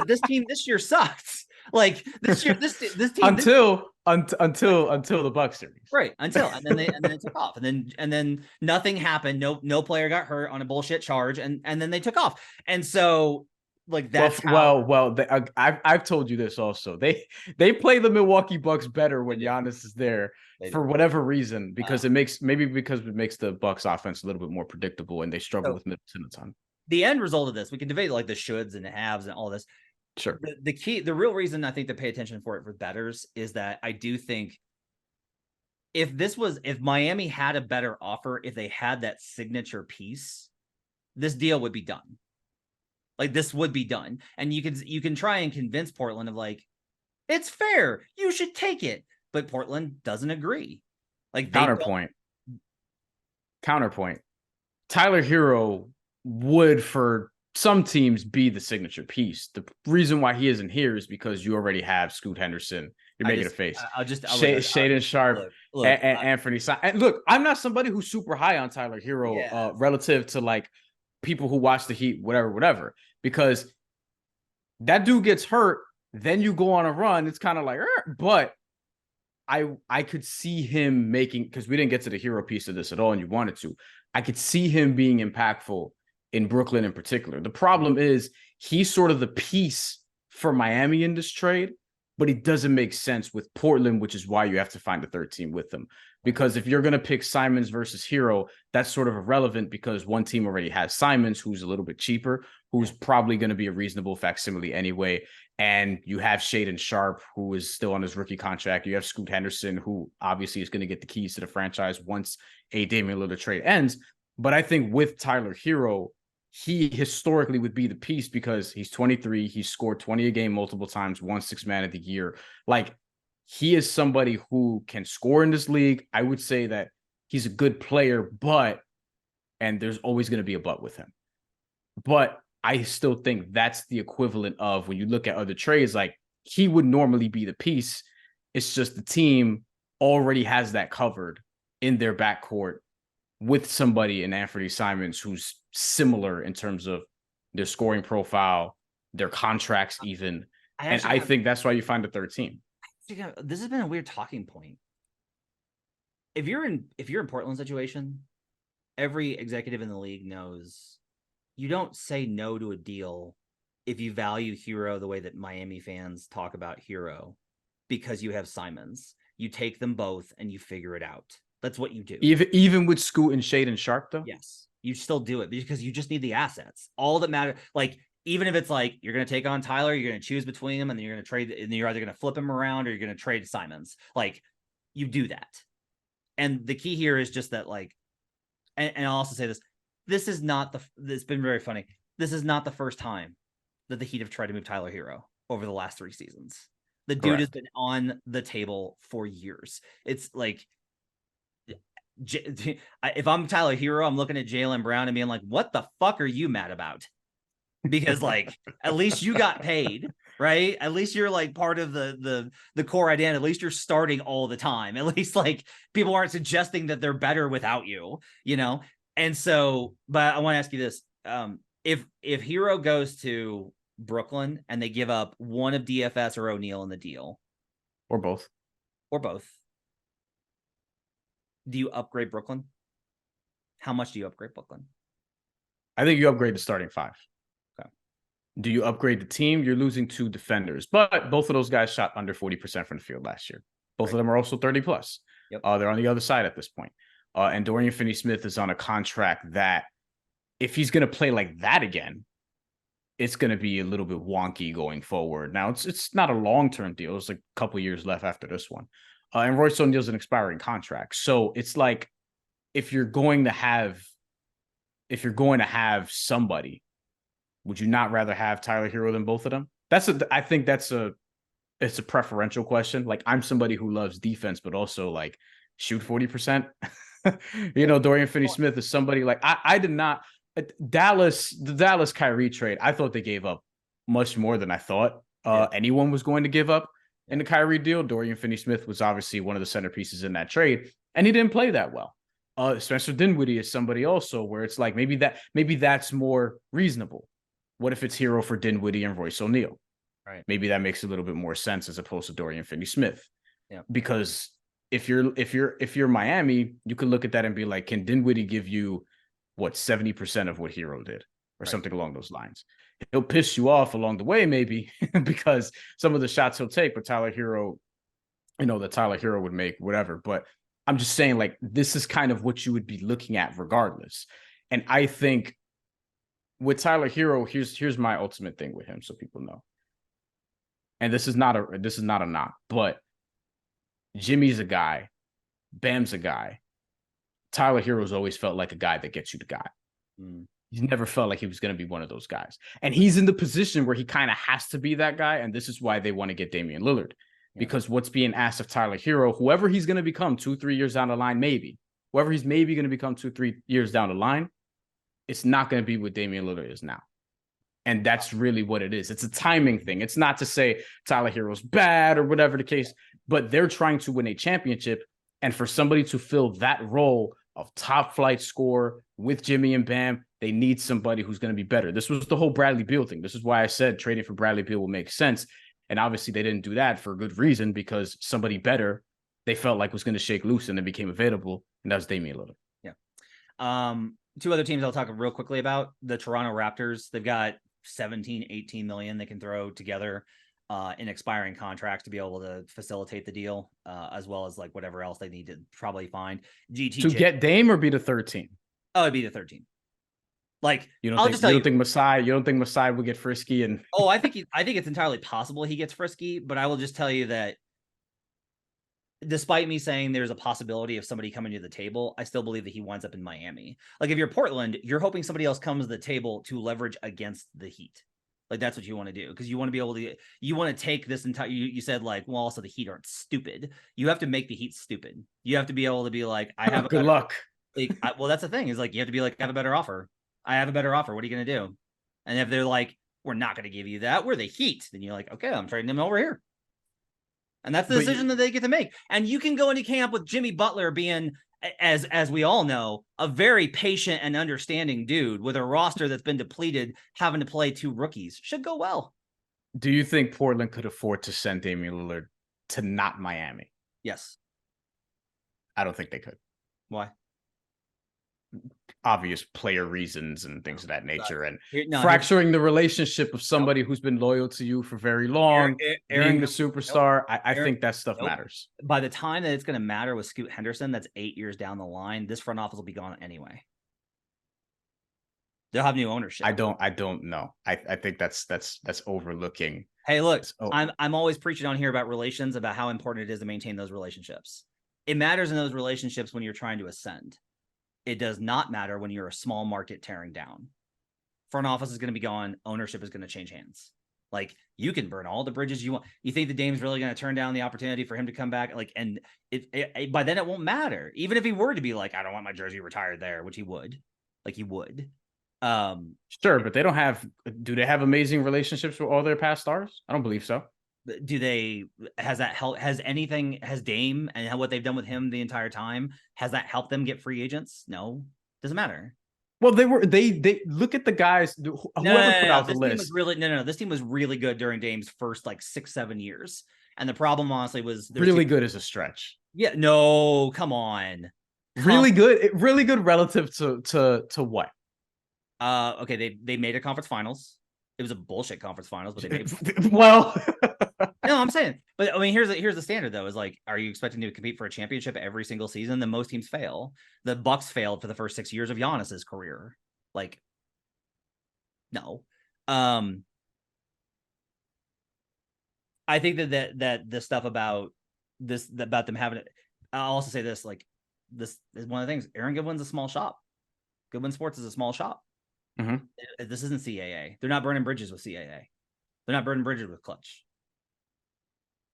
this team this year sucks. Like this year, this team until the Bucks series, right? Until and then it took off, and then nothing happened. No player got hurt on a bullshit charge, and then they took off. And so like that's I've told you this also. They play the Milwaukee Bucks better when Giannis is there for whatever reason because it makes the Bucks offense a little bit more predictable, and they struggle with Middleton a ton. The end result of this, we can debate like the shoulds and the haves and all this. Sure. The real reason I think to pay attention for bettors is that I do think if Miami had a better offer, if they had that signature piece, this deal would be done. Like this would be done. And you can try and convince Portland of like, it's fair. You should take it. But Portland doesn't agree. Like counterpoint. Tyler Hero would for some teams be the signature piece. The reason why he isn't here is because you already have Scoot Henderson. You're making a face. Shaedon Sharpe and Anthony. And look, I'm not somebody who's super high on Tyler Hero relative to like people who watch the Heat, whatever, because that dude gets hurt. Then you go on a run. It's kind of like, but I could see him making, because we didn't get to the hero piece of this at all, and you wanted to. I could see him being impactful in Brooklyn in particular. The problem is he's sort of the piece for Miami in this trade, but it doesn't make sense with Portland, which is why you have to find a third team with them. Because if you're going to pick Simons versus Hero, that's sort of irrelevant because one team already has Simons, who's a little bit cheaper, who's probably going to be a reasonable facsimile anyway. And you have Shaedon Sharpe, who is still on his rookie contract. You have Scoot Henderson, who obviously is going to get the keys to the franchise once a Damian Lillard trade ends. But I think with Tyler Hero, he historically would be the piece because he's 23. He's scored 20 a game multiple times, won 6th man of the year. Like, he is somebody who can score in this league. I would say that he's a good player, and there's always going to be a but with him. But I still think that's the equivalent of when you look at other trades, like he would normally be the piece. It's just the team already has that covered in their backcourt with somebody in Anthony Simons who's similar in terms of their scoring profile, their contracts even. I think that's why you find a third team. This has been a weird talking point. If you're in Portland's situation, every executive in the league knows you don't say no to a deal if you value Hero the way that Miami fans talk about Hero because you have Simons. You take them both and you figure it out. That's what you do. Even with Scoot and Shaedon Sharpe, though? Yes. You still do it because you just need the assets. All that matters, like, even if it's like you're going to take on Tyler, you're going to choose between them, and then you're going to trade, and you're either going to flip him around or you're going to trade Simons. Like, you do that. And the key here is just that, like, and I'll also say this. It's been very funny. This is not the first time that the Heat have tried to move Tyler Hero over the last 3 seasons. The dude has been on the table for years. It's like, if I'm Tyler Hero, I'm looking at Jaylen Brown and being like, what the fuck are you mad about? Because like, at least you got paid, right? At least you're like part of the core identity. At least you're starting all the time. At least like people aren't suggesting that they're better without you, you know? And so, but I want to ask you this. If Hero goes to Brooklyn and they give up one of DFS or O'Neal in the deal, or both, do you upgrade Brooklyn? How much do you upgrade Brooklyn? I think you upgrade the starting five. Okay. Do you upgrade the team? You're losing 2 defenders, but both of those guys shot under 40% from the field last year. Both of them are also 30 plus. Yep. They're on the other side at this point. And Dorian Finney-Smith is on a contract that, if he's going to play like that again, it's going to be a little bit wonky going forward. Now, it's not a long-term deal. It's like a couple years left after this one. And Royce O'Neal's an expiring contract. So it's like, if you're going to have somebody, would you not rather have Tyler Hero than both of them? I think it's a preferential question. Like, I'm somebody who loves defense, but also like shoot 40%. Dorian Finney-Smith is somebody like, I did not. The Dallas Kyrie trade, I thought they gave up much more than I thought anyone was going to give up in the Kyrie deal. Dorian Finney-Smith was obviously one of the centerpieces in that trade, and he didn't play that well. Spencer Dinwiddie is somebody also where it's like, maybe that's more reasonable. What if it's Hero for Dinwiddie and Royce O'Neal? Right. Maybe that makes a little bit more sense as opposed to Dorian Finney-Smith. Yeah. Because if you're Miami, you could look at that and be like, can Dinwiddie give you 70% of what Hero did, or something along those lines? He'll piss you off along the way, maybe, because some of the shots he'll take, but Tyler Hero would make, whatever. But I'm just saying, like, this is kind of what you would be looking at regardless. And I think with Tyler Hero, here's my ultimate thing with him, so people know. And this is not a knock, but Jimmy's a guy, Bam's a guy. Tyler Hero's always felt like a guy that gets you the guy. He's never felt like he was going to be one of those guys. And he's in the position where he kind of has to be that guy. And this is why they want to get Damian Lillard. Because what's being asked of Tyler Hero, whoever he's going to become 2-3 years down the line, whoever he's maybe going to become 2-3 years down the line, it's not going to be what Damian Lillard is now. And that's really what it is. It's a timing thing. It's not to say Tyler Hero's bad or whatever the case, but they're trying to win a championship. And for somebody to fill that role of top flight scorer with Jimmy and Bam, they need somebody who's going to be better. This was the whole Bradley Beal thing. This is why I said trading for Bradley Beal will make sense. And obviously they didn't do that for a good reason, because somebody better they felt like was going to shake loose and then became available. And that was Damian Lillard. Yeah. 2 other teams I'll talk real quickly about. The Toronto Raptors. They've got 17, 18 million they can throw together in expiring contracts to be able to facilitate the deal, as well as like whatever else they need to probably find. GTJ. To get Dame or be the third team? Oh, it'd be the third team. Like, you don't think Masai will get frisky? And I think it's entirely possible he gets frisky, but I will just tell you that despite me saying there's a possibility of somebody coming to the table, I still believe that he winds up in Miami. Like, if you're Portland, you're hoping somebody else comes to the table to leverage against the Heat. Like, that's what you want to do, because you want to be able to, you want to take this entire, you said like, well, also the Heat aren't stupid. You have to make the Heat stupid. You have to be able to be like, I have good luck. Like, well, that's the thing, is like, you have to be like, I have a better offer. I have a better offer. What are you going to do? And if they're like, we're not going to give you that, we're the Heat, then you're like, okay, I'm trading him over here. And that's the decision that they get to make. And you can go into camp with Jimmy Butler being, as we all know, a very patient and understanding dude with a roster that's been depleted, having to play 2 rookies. Should go well. Do you think Portland could afford to send Damian Lillard to not Miami? Yes. I don't think they could. Why? Obvious player reasons and things of that nature, and fracturing the relationship of somebody who's been loyal to you for very long, being the superstar. I think that stuff matters. By the time that it's going to matter with Scoot Henderson, that's 8 years down the line. This front office will be gone anyway. They'll have new ownership. I don't know. I think that's overlooking. Hey, look, I'm always preaching on here about relations, about how important it is to maintain those relationships. It matters in those relationships when you're trying to ascend. It does not matter when you're a small market tearing down. Front office is going to be gone. Ownership is going to change hands. Like, you can burn all the bridges you want. You think the Dame's really going to turn down the opportunity for him to come back? Like, and it by then it won't matter. Even if he were to be like, I don't want my jersey retired there, which he would. Like, he would. Sure, but they don't have. Do they have amazing relationships with all their past stars? I don't believe so. Do they? Has that helped? Has Dame and what they've done with him the entire time, has that helped them get free agents? No, doesn't matter. Well, they look at the guys, whoever put out the This team was list. really This team was really good during Dame's first like 6-7 years, and the problem honestly was Really good as a stretch. Yeah, no, come on. Really good relative to what? Okay, they made a conference finals. It was a bullshit conference finals, but they made well. No, I'm saying, but I mean, here's the standard though. Is like, are you expecting to compete for a championship every single season? Then most teams fail. The Bucks failed for the first 6 years of Giannis's career. Like, no. I think that the stuff about them having it. I'll also say this: like, this is one of the things. Aaron Goodwin's a small shop. Goodwin Sports is a small shop. Mm-hmm. This isn't CAA. They're not burning bridges with CAA. They're not burning bridges with Clutch.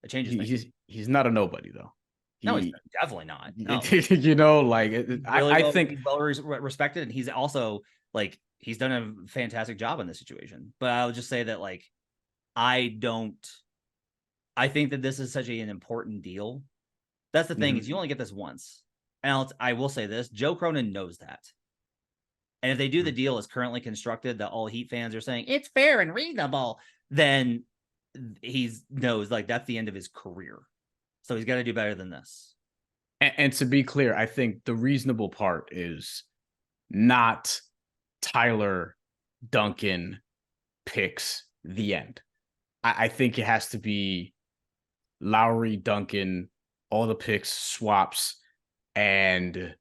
It changes things. He's not a nobody though. No, he's definitely not. No. You know, like I think he's well respected, and he's also like he's done a fantastic job in this situation. But I'll just say that like I think that this is such an important deal. That's the thing is you only get this once. And I will say this: Joe Cronin knows that. And if they do the deal as currently constructed, that all Heat fans are saying it's fair and reasonable, then he knows like that's the end of his career. So he's got to do better than this. And to be clear, I think the reasonable part is not Tyler Duncan picks the end. I think it has to be Lowry, Duncan, all the picks, swaps, and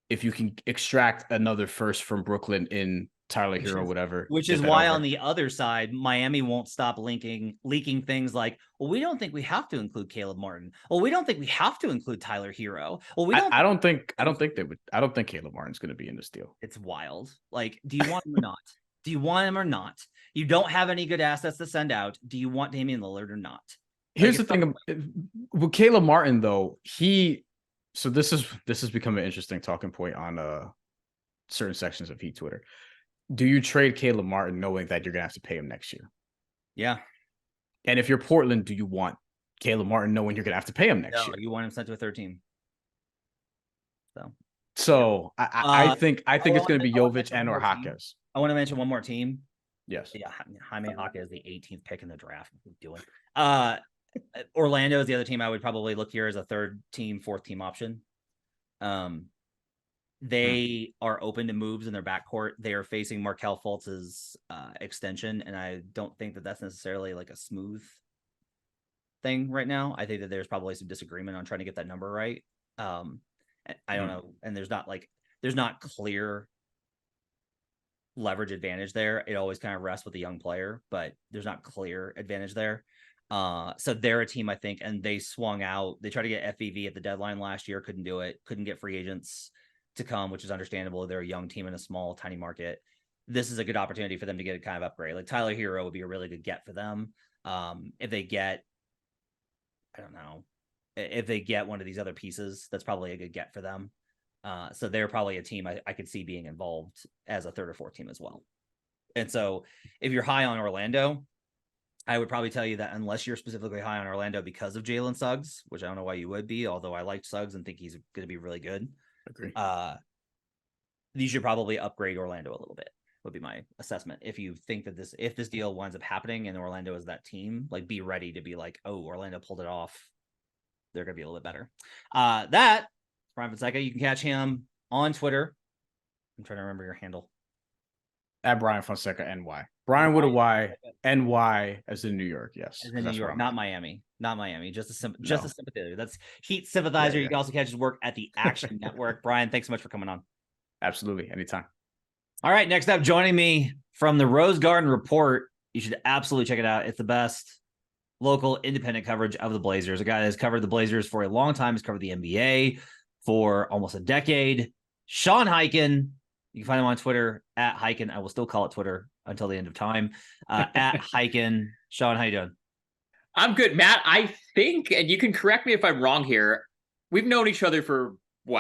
if you can extract another first from Brooklyn in Tyler Hero, whatever. Which is why on the other side, Miami won't stop leaking things like, well, we don't think we have to include Caleb Martin. Well, we don't think we have to include Tyler Hero. Well, I don't think they would. I don't think Caleb Martin's going to be in this deal. It's wild. Like, do you want him or not? Do you want him or not? You don't have any good assets to send out. Do you want Damian Lillard or not? Here's the thing with Caleb Martin, though. So this has become an interesting talking point on certain sections of Heat Twitter. Do you trade Caleb Martin knowing that you're gonna have to pay him next year? Yeah. And if you're Portland, do you want Caleb Martin knowing you're gonna have to pay him next year? You want him sent to a third team. So I think it's gonna be Jovic and or Jaquez. I want to mention one more team. Yes. Yeah, Jaime Jaquez is the 18th pick in the draft. What are you doing? Orlando is the other team I would probably look here as a third team, fourth team option. They are open to moves in their backcourt. They are facing Markelle Fultz's extension, and I don't think that that's necessarily like a smooth thing right now. I think that there's probably some disagreement on trying to get that number right. I don't know, and there's not clear leverage advantage there. It always kind of rests with the young player, but there's not clear advantage there. So they're a team, I think, and they swung out. They tried to get FVV at the deadline last year, couldn't do it, couldn't get free agents to come, which is understandable. They're a young team in a small, tiny market. This is a good opportunity for them to get a kind of upgrade. Like Tyler Hero would be a really good get for them. If they get, I don't know, if they get one of these other pieces, that's probably a good get for them. So they're probably a team I could see being involved as a third or fourth team as well. And so if you're high on Orlando, I would probably tell you that unless you're specifically high on Orlando because of Jalen Suggs, which I don't know why you would be, although I liked Suggs and think he's going to be really good. Agree. You should probably upgrade Orlando a little bit, would be my assessment. If you think that if this deal winds up happening and Orlando is that team, like be ready to be like, oh, Orlando pulled it off. They're going to be a little bit better. That Brian Fonseca, you can catch him on Twitter. I'm trying to remember your handle. At Brian Fonseca NY. Brian with a Y, NY as in New York, yes. As in New York, not Miami. Not Miami. Just a sympathizer. That's Heat sympathizer. Yeah. You can also catch his work at the Action Network. Brian, thanks so much for coming on. Absolutely. Anytime. All right. Next up, joining me from the Rose Garden Report. You should absolutely check it out. It's the best local independent coverage of the Blazers. A guy that has covered the Blazers for a long time. Has covered the NBA for almost a decade. Sean Highkin. You can find him on Twitter at Highkin. I will still call it Twitter until the end of time. At Highkin. Sean, how you doing? I'm good, Matt. I think, and you can correct me if I'm wrong here, we've known each other for,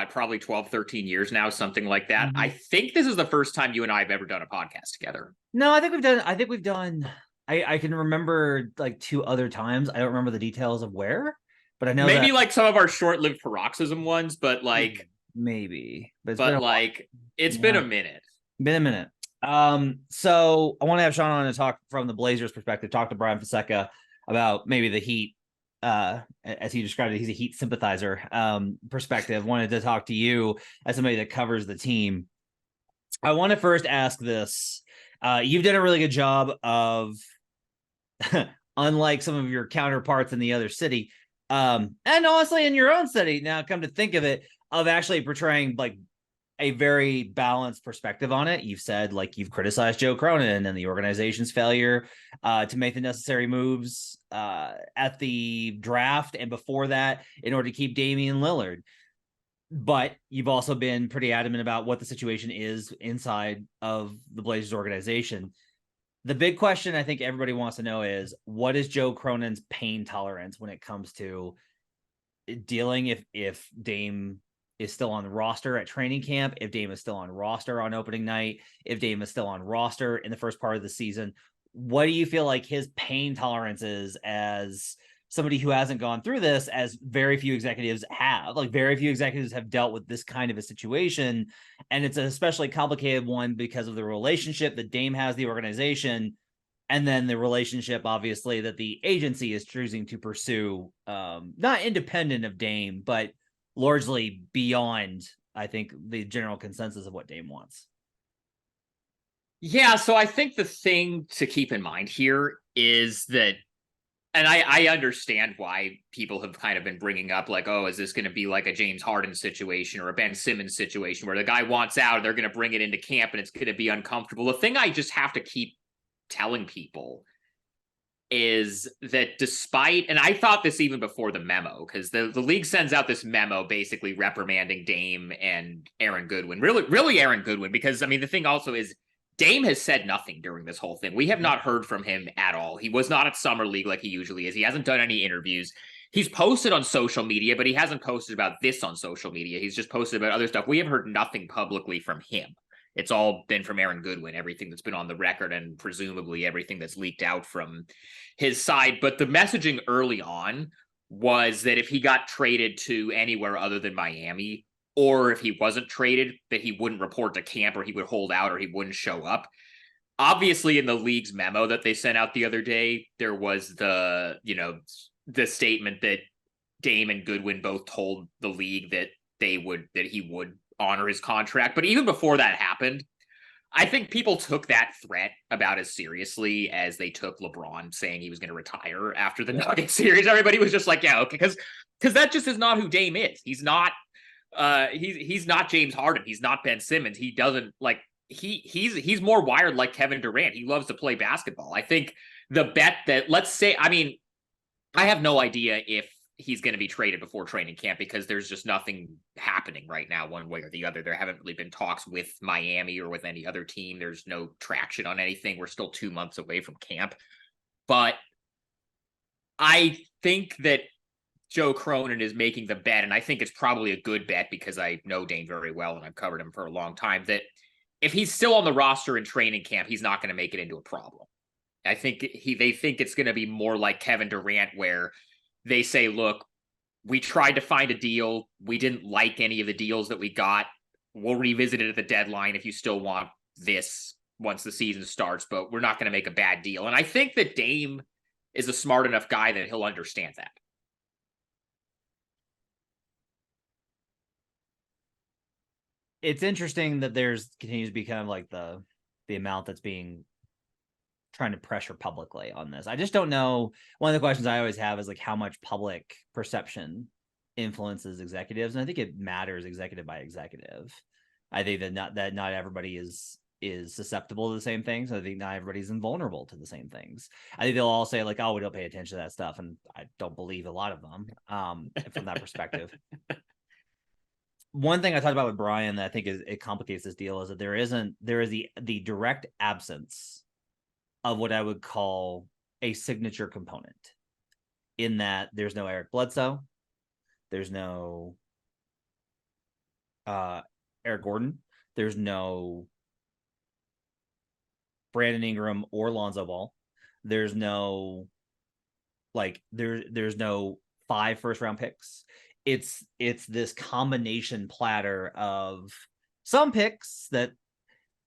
probably 12, 13 years now, something like that. Mm-hmm. I think this is the first time you and I have ever done a podcast together. No, I think we've done, I can remember like 2 other times. I don't remember the details of where, but I know maybe like some of our short-lived paroxysm ones, but like... Maybe. But like, it's been a minute. Been a minute. So I want to have Sean on to talk from the Blazers perspective, talk to Brian Fonseca about maybe the Heat, as he described it, he's a Heat sympathizer, perspective. Wanted to talk to you as somebody that covers the team. I want to first ask this. You've done a really good job of, unlike some of your counterparts in the other city, and honestly in your own city, now come to think of it, of actually portraying like a very balanced perspective on it. You've said, like, you've criticized Joe Cronin and the organization's failure to make the necessary moves at the draft and before that in order to keep Damian Lillard. But you've also been pretty adamant about what the situation is inside of the Blazers organization. The big question I think everybody wants to know is, what is Joe Cronin's pain tolerance when it comes to dealing if Dame is still on the roster at training camp, if Dame is still on roster on opening night, if Dame is still on roster in the first part of the season? What do you feel like his pain tolerance is as somebody who hasn't gone through this, as very few executives have? Like, very few executives have dealt with this kind of a situation. And it's an especially complicated one because of the relationship that Dame has the organization, and then the relationship, obviously, that the agency is choosing to pursue, not independent of Dame, but largely beyond, I think, the general consensus of what Dame wants. Yeah, so I think the thing to keep in mind here is that, and I understand why people have kind of been bringing up, like, oh, is this going to be like a James Harden situation or a Ben Simmons situation where the guy wants out and they're going to bring it into camp and it's going to be uncomfortable? The thing I just have to keep telling people is that despite, and I thought this even before the memo, because the league sends out this memo basically reprimanding Dame and Aaron Goodwin, really Aaron Goodwin, because I mean, the thing also is Dame has said nothing during this whole thing. We have not heard from him at all. He was not at Summer League like he usually is. He hasn't done any interviews. He's posted on social media, but he hasn't posted about this on social media. He's just posted about other stuff. We have heard nothing publicly from him. It's all been from Aaron Goodwin, everything that's been on the record and presumably everything that's leaked out from his side. But the messaging early on was that if he got traded to anywhere other than Miami, or if he wasn't traded, that he wouldn't report to camp, or he would hold out, or he wouldn't show up. Obviously, in the league's memo that they sent out the other day, there was the statement that Dame and Goodwin both told the league that he would honor his contract. But even before that happened, I think people took that threat about as seriously as they took LeBron saying he was going to retire after the Nuggets series. Everybody was just like, yeah, okay, because that just is not who Dame is. He's not he's not James Harden. He's not Ben Simmons. He doesn't like he's more wired like Kevin Durant. He loves to play basketball. I think the bet that, let's say, I mean, I have no idea if he's going to be traded before training camp because there's just nothing happening right now one way or the other. There haven't really been talks with Miami or with any other team. There's no traction on anything. We're still 2 months away from camp. But I think that Joe Cronin is making the bet, and I think it's probably a good bet because I know Dame very well and I've covered him for a long time, that if he's still on the roster in training camp, he's not going to make it into a problem. I think they think it's going to be more like Kevin Durant, where they say, look, we tried to find a deal. We didn't like any of the deals that we got. We'll revisit it at the deadline if you still want this once the season starts, but we're not going to make a bad deal. And I think that Dame is a smart enough guy that he'll understand that. It's interesting that there's continues to be kind of like the amount that's being trying to pressure publicly on this. I just don't know. One of the questions I always have is like how much public perception influences executives, and I think it matters executive by executive. I think that not everybody is susceptible to the same things. I think not everybody's invulnerable to the same things. I think they'll all say like, oh, we don't pay attention to that stuff, and I don't believe a lot of them from that perspective. One thing I talked about with Brian that I think it complicates this deal is that there is the direct absence of what I would call a signature component, in that there's no Eric Bledsoe, there's no Eric Gordon, there's no Brandon Ingram or Lonzo Ball, there's no there's no 5 first-round picks. It's this combination platter of some picks that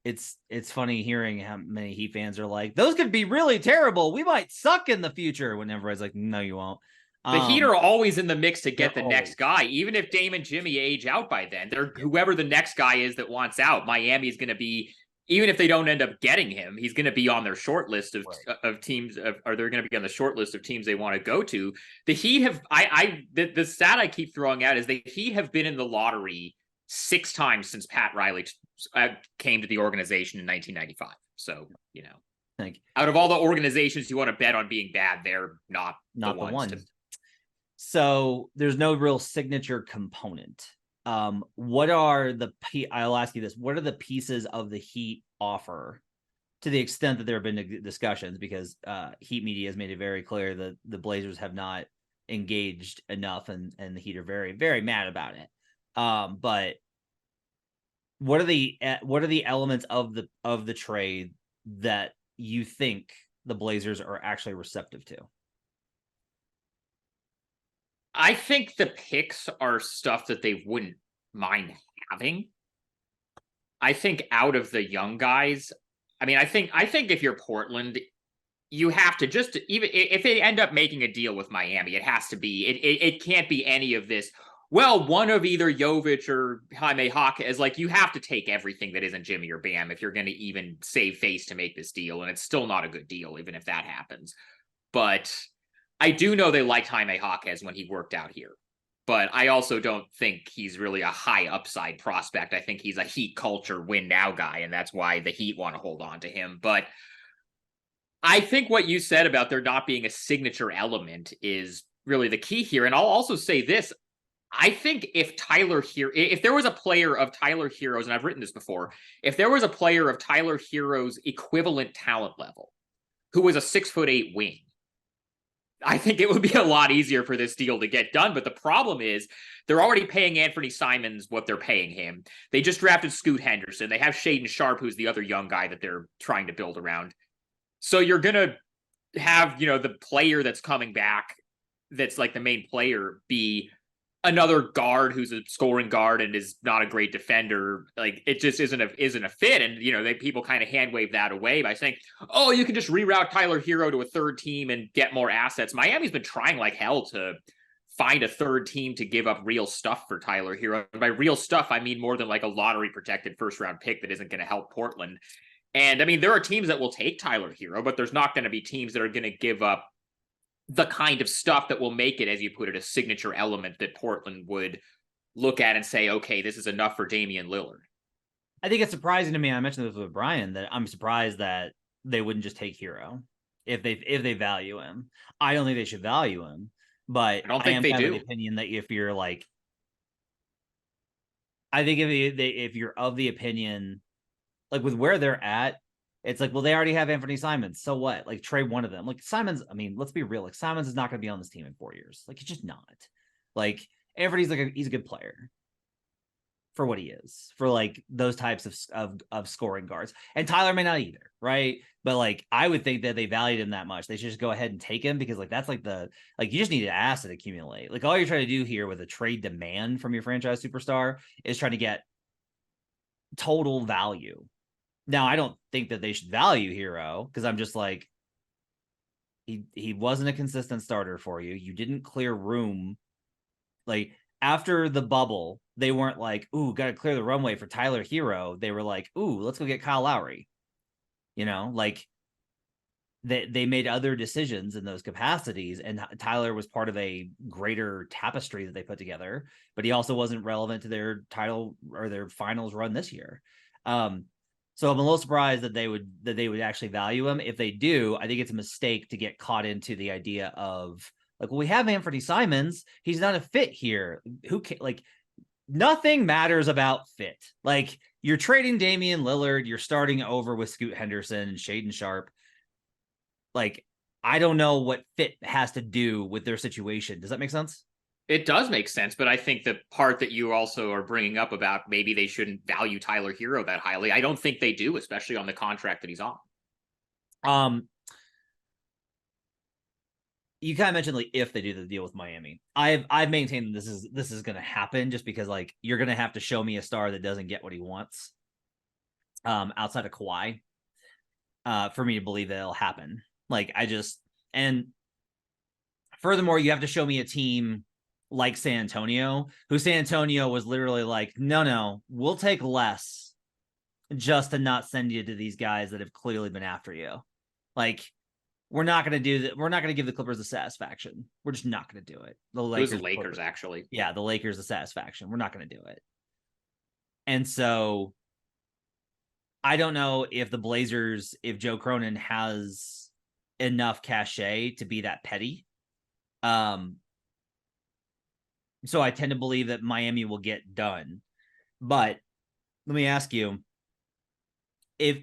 it's funny hearing how many Heat fans are like, those could be really terrible. We might suck in the future. When everybody's like, no, you won't. The Heat are always in the mix to get the always. next guy. Even if Dame and Jimmy age out by then, they're whoever the next guy is that wants out. Miami's going to be, even if they don't end up getting him, he's going to be on their short list of teams, or they're going to be on the short list of teams they want to go to. The Heat have, the stat I keep throwing out is the Heat have been in the lottery 6 times since Pat Riley came to the organization in 1995. So, you know, out of all the organizations you want to bet on being bad, they're not the one. So there's no real signature component. What are I'll ask you this. What are the pieces of the Heat offer, to the extent that there have been discussions, because Heat media has made it very clear that the Blazers have not engaged enough, and the Heat are very, very mad about it. But what are the elements of the trade that you think the Blazers are actually receptive to? I think the picks are stuff that they wouldn't mind having. I think out of the young guys, I mean, I think if you're Portland, you have to just, even if they end up making a deal with Miami, it has to be, it can't be any of this. Well, one of either Jovic or Jaime Jaquez, like, you have to take everything that isn't Jimmy or Bam if you're going to even save face to make this deal. And it's still not a good deal, even if that happens. But I do know they liked Jaime Jaquez when he worked out here. But I also don't think he's really a high upside prospect. I think he's a Heat culture win now guy, and that's why the Heat want to hold on to him. But I think what you said about there not being a signature element is really the key here. And I'll also say this. I think if there was a player of Tyler Hero's, and I've written this before, if there was a player of Tyler Hero's equivalent talent level who was a 6'8" wing, I think it would be a lot easier for this deal to get done. But the problem is they're already paying Anthony Simons what they're paying him. They just drafted Scoot Henderson. They have Shaedon Sharpe, who's the other young guy that they're trying to build around. So you're going to have, the player that's coming back, that's like the main player, be another guard who's a scoring guard and is not a great defender. Like, it just isn't a fit. And, people kind of hand wave that away by saying, oh, you can just reroute Tyler Hero to a third team and get more assets. Miami's been trying like hell to find a third team to give up real stuff for Tyler Hero. And by real stuff, I mean more than like a lottery protected first round pick that isn't going to help Portland. And I mean, there are teams that will take Tyler Hero, but there's not going to be teams that are going to give up the kind of stuff that will make it, as you put it, a signature element that Portland would look at and say, okay, this is enough for Damian Lillard. I think it's surprising to me. I mentioned this with Brian, that I'm surprised that they wouldn't just take Hero if they value him. I don't think they should value him, but I don't think they do. The opinion that if you're like, I think if you're of the opinion, like with where they're at, it's like, well, they already have Anthony Simons. So what? Like, trade one of them. Like, Simons, I mean, let's be real. Like, Simons is not going to be on this team in 4 years. Like, he's just not. Like, Anthony's he's a good player for what he is, for like those types of scoring guards. And Tyler may not either, right? But like, I would think that they valued him that much, they should just go ahead and take him, because like that's like you just need an asset accumulate. Like, all you're trying to do here with a trade demand from your franchise superstar is trying to get total value. Now, I don't think that they should value Hero, because I'm just like, he wasn't a consistent starter for you. You didn't clear room. Like, after the bubble, they weren't like, ooh, got to clear the runway for Tyler Hero. They were like, ooh, let's go get Kyle Lowry. Like, they made other decisions in those capacities, and Tyler was part of a greater tapestry that they put together, but he also wasn't relevant to their title or their finals run this year. So I'm a little surprised that they would actually value him. If they do, I think it's a mistake to get caught into the idea of like, well, we have Anthony Simons. He's not a fit here. Nothing matters about fit. Like, you're trading Damian Lillard. You're starting over with Scoot Henderson and Shaedon Sharpe. Like, I don't know what fit has to do with their situation. Does that make sense? It does make sense, but I think the part that you also are bringing up about maybe they shouldn't value Tyler Hero that highly, I don't think they do, especially on the contract that he's on. You kind of mentioned like if they do the deal with Miami, I've maintained that this is going to happen, just because like you're going to have to show me a star that doesn't get what he wants. outside of Kawhi, for me to believe that it'll happen. Like, and furthermore, you have to show me a team like San Antonio, who San Antonio was literally like, no, we'll take less just to not send you to these guys that have clearly been after you. Like, we're not going to do that. We're not going to give the Clippers the satisfaction. We're just not going to do it. The Lakers actually. Yeah, the Lakers the satisfaction. We're not going to do it. And so I don't know if the Blazers, if Joe Cronin has enough cachet to be that petty. So I tend to believe that Miami will get done. But let me ask you, if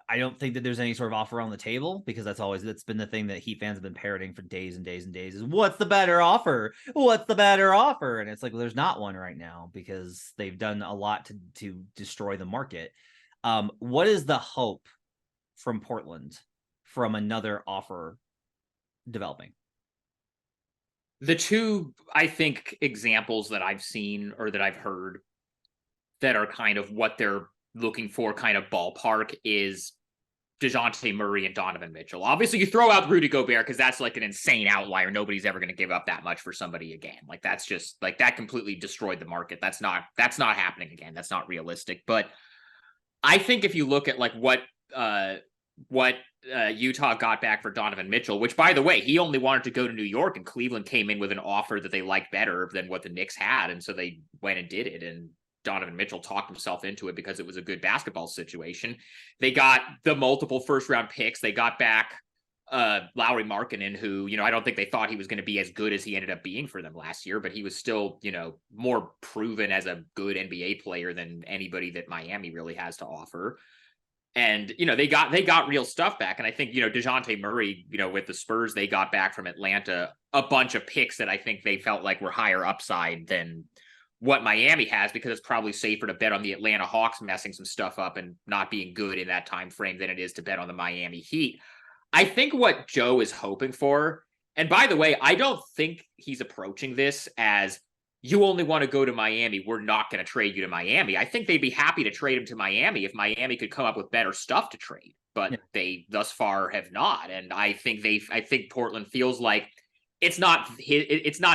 I don't think that there's any sort of offer on the table, because that's been the thing that Heat fans have been parroting for days and days and days, is what's the better offer? What's the better offer? And it's like, well, there's not one right now because they've done a lot to destroy the market. What is the hope from Portland from another offer developing? The two, I think, examples that I've seen or that I've heard that are kind of what they're looking for, kind of ballpark, is DeJounte Murray and Donovan Mitchell. Obviously, you throw out Rudy Gobert because that's like an insane outlier. Nobody's ever going to give up that much for somebody again. Like, that's just like, that completely destroyed the market. That's not happening again. That's not realistic. But I think if you look at like what Utah got back for Donovan Mitchell, which, by the way, he only wanted to go to New York, and Cleveland came in with an offer that they liked better than what the Knicks had, and so they went and did it. And Donovan Mitchell talked himself into it because it was a good basketball situation. They got the multiple first-round picks. They got back Lauri Markkanen, who, I don't think they thought he was going to be as good as he ended up being for them last year, but he was still, more proven as a good NBA player than anybody that Miami really has to offer. And, they got real stuff back. And I think, DeJounte Murray, with the Spurs, they got back from Atlanta a bunch of picks that I think they felt like were higher upside than what Miami has, because it's probably safer to bet on the Atlanta Hawks messing some stuff up and not being good in that time frame than it is to bet on the Miami Heat. I think what Joe is hoping for, and by the way, I don't think he's approaching this as, you only want to go to Miami, we're not going to trade you to Miami. I think they'd be happy to trade him to Miami if Miami could come up with better stuff to trade, but they thus far have not. And I think Portland feels like it's not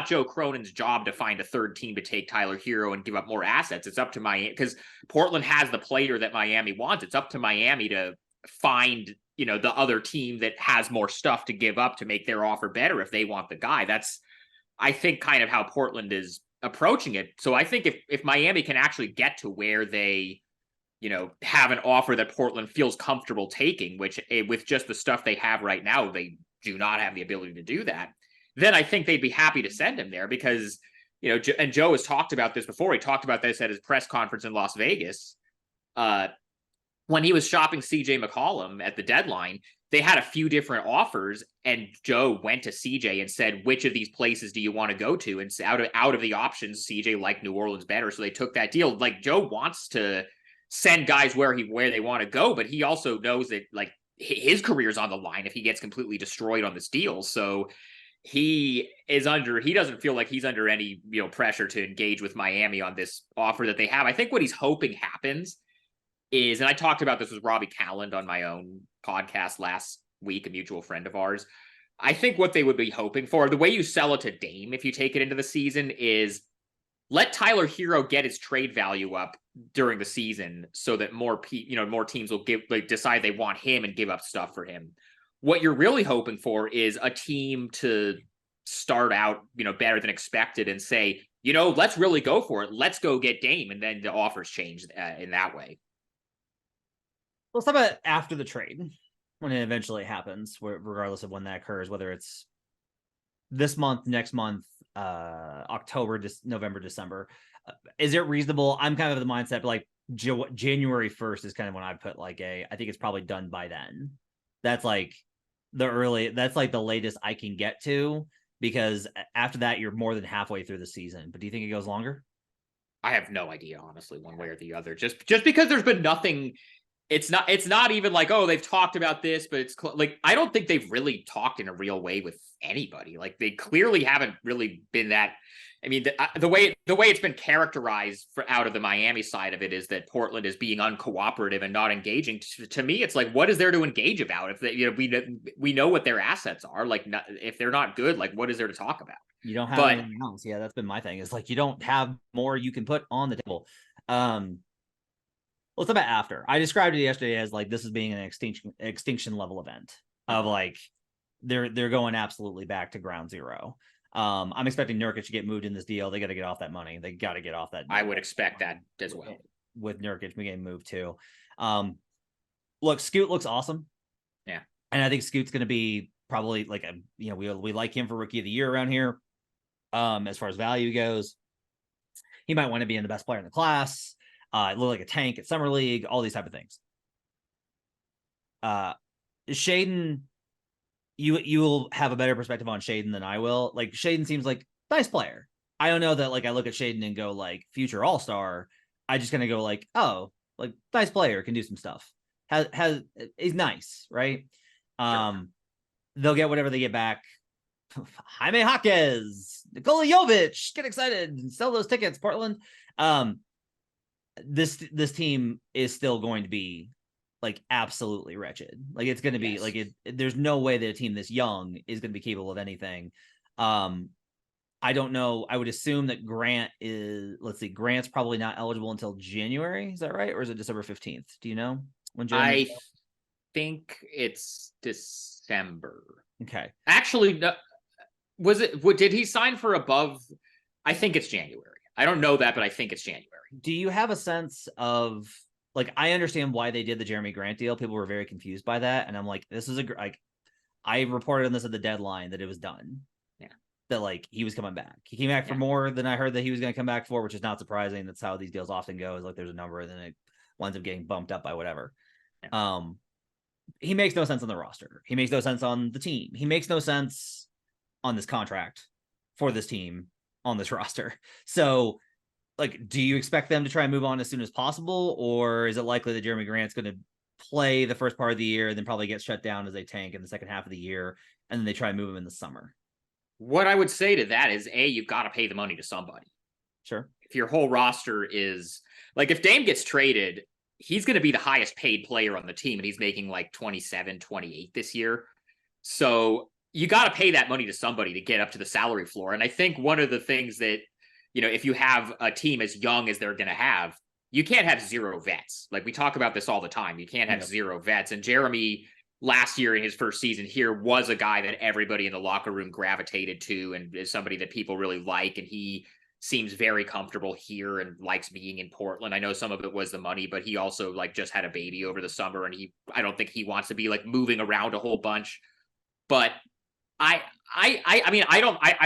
Joe Cronin's job to find a third team to take Tyler Hero and give up more assets. It's up to Miami, because Portland has the player that Miami wants. It's up to Miami to find, the other team that has more stuff to give up to make their offer better if they want the guy. That's, I think, kind of how Portland is approaching it. So I think if Miami can actually get to where they, have an offer that Portland feels comfortable taking, which with just the stuff they have right now, they do not have the ability to do that, then I think they'd be happy to send him there, because, and Joe has talked about this before. He talked about this at his press conference in Las Vegas. When he was shopping CJ McCollum at the deadline, they had a few different offers, and Joe went to CJ and said, which of these places do you want to go to? And out of the options, CJ liked New Orleans better, so they took that deal. Like, Joe wants to send guys where they want to go, but he also knows that, like, his career's on the line if he gets completely destroyed on this deal. So he doesn't feel like he's under any, pressure to engage with Miami on this offer that they have. I think what he's hoping happens is, and I talked about this with Robbie Calland on my own podcast last week, a mutual friend of ours. I think what they would be hoping for, the way you sell it to Dame if you take it into the season, is let Tyler Hero get his trade value up during the season so that more teams will decide they want him and give up stuff for him. What you're really hoping for is a team to start out, better than expected and say, let's really go for it. Let's go get Dame. And then the offers change in that way. Let's talk about after the trade, when it eventually happens, regardless of when that occurs, whether it's this month, next month, October, November, December. Is it reasonable? I'm kind of the mindset, like January 1st is kind of when I put I think it's probably done by then. That's like the latest I can get to, because after that, you're more than halfway through the season. But do you think it goes longer? I have no idea, honestly, one way or the other. Just because there's been nothing it's not even like, oh, they've talked about this, but it's like, I don't think they've really talked in a real way with anybody. Like, they clearly haven't really been that. I mean, the way it's been characterized out of the Miami side of it is that Portland is being uncooperative and not engaging. To me, it's like, what is there to engage about? If they, we know what their assets are. Like, if they're not good, like, what is there to talk about? You don't have anything else. Yeah, that's been my thing. It's like, you don't have more you can put on the table. Let's talk about after. I described it yesterday as like, this is being an extinction level event of like, they're going absolutely back to ground zero. I'm expecting Nurkic to get moved in this deal. They got to get off that money. They got to get off that. I would expect that as well. With Nurkic getting moved too. Look, Scoot looks awesome. Yeah. And I think Scoot's going to be probably like we like him for rookie of the year around here. As far as value goes, he might want to be in the best player in the class. Look like a tank at Summer League, all these type of things. Shaden, you will have a better perspective on Shaden than I will. Like, Shaden seems like nice player. I don't know that like I look at Shaden and go like future all-star. I just gonna go like, oh, like nice player, can do some stuff. He's nice, right? Sure. They'll get whatever they get back. Jaime Jaquez, Nikola Jovic, get excited, sell those tickets, Portland. This team is still going to be like absolutely wretched. Like, it's going to be like there's no way that a team this young is going to be capable of anything. I don't know. I would assume that Grant is, Grant's probably not eligible until January. Is that right? Or is it December 15th? Do you know when I think it's December. Okay. Actually, no, did he sign for above? I think it's January. I don't know that, but I think it's January. Do you have a sense of, like, I understand why they did the Jerami Grant deal. People were very confused by that. And I'm like, this is I reported on this at the deadline that it was done. Yeah. That like he was coming back. He came back for more than I heard that he was going to come back for, which is not surprising. That's how these deals often go, is like there's a number and then it winds up getting bumped up by whatever. Yeah. He makes no sense on the roster. He makes no sense on the team. He makes no sense on this contract for this team on this roster. So, like, do you expect them to try and move on as soon as possible? Or is it likely that Jerami Grant's going to play the first part of the year and then probably get shut down as they tank in the second half of the year, and then they try and move him in the summer? What I would say to that is, you've got to pay the money to somebody. Sure. If your whole roster is like, if Dame gets traded, he's going to be the highest paid player on the team, and he's making like 27, 28 this year. So you got to pay that money to somebody to get up to the salary floor. And I think one of the things that, if you have a team as young as they're going to have, you can't have zero vets. Like, we talk about this all the time. You can't have zero vets. And Jerami, last year in his first season here, was a guy that everybody in the locker room gravitated to and is somebody that people really like. And he seems very comfortable here and likes being in Portland. I know some of it was the money, but he also like just had a baby over the summer, and I don't think he wants to be like moving around a whole bunch. But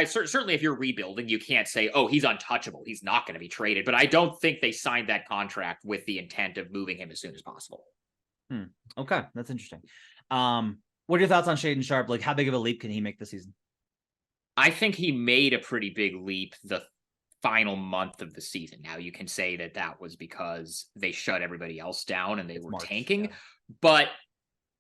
certainly if you're rebuilding, you can't say, oh, he's untouchable, he's not going to be traded. But I don't think they signed that contract with the intent of moving him as soon as possible. Okay, that's interesting. What are your thoughts on Shaden Sharp? Like, how big of a leap can he make this season? I think he made a pretty big leap the final month of the season. Now, you can say that was because they shut everybody else down and they were tanking. Yeah. But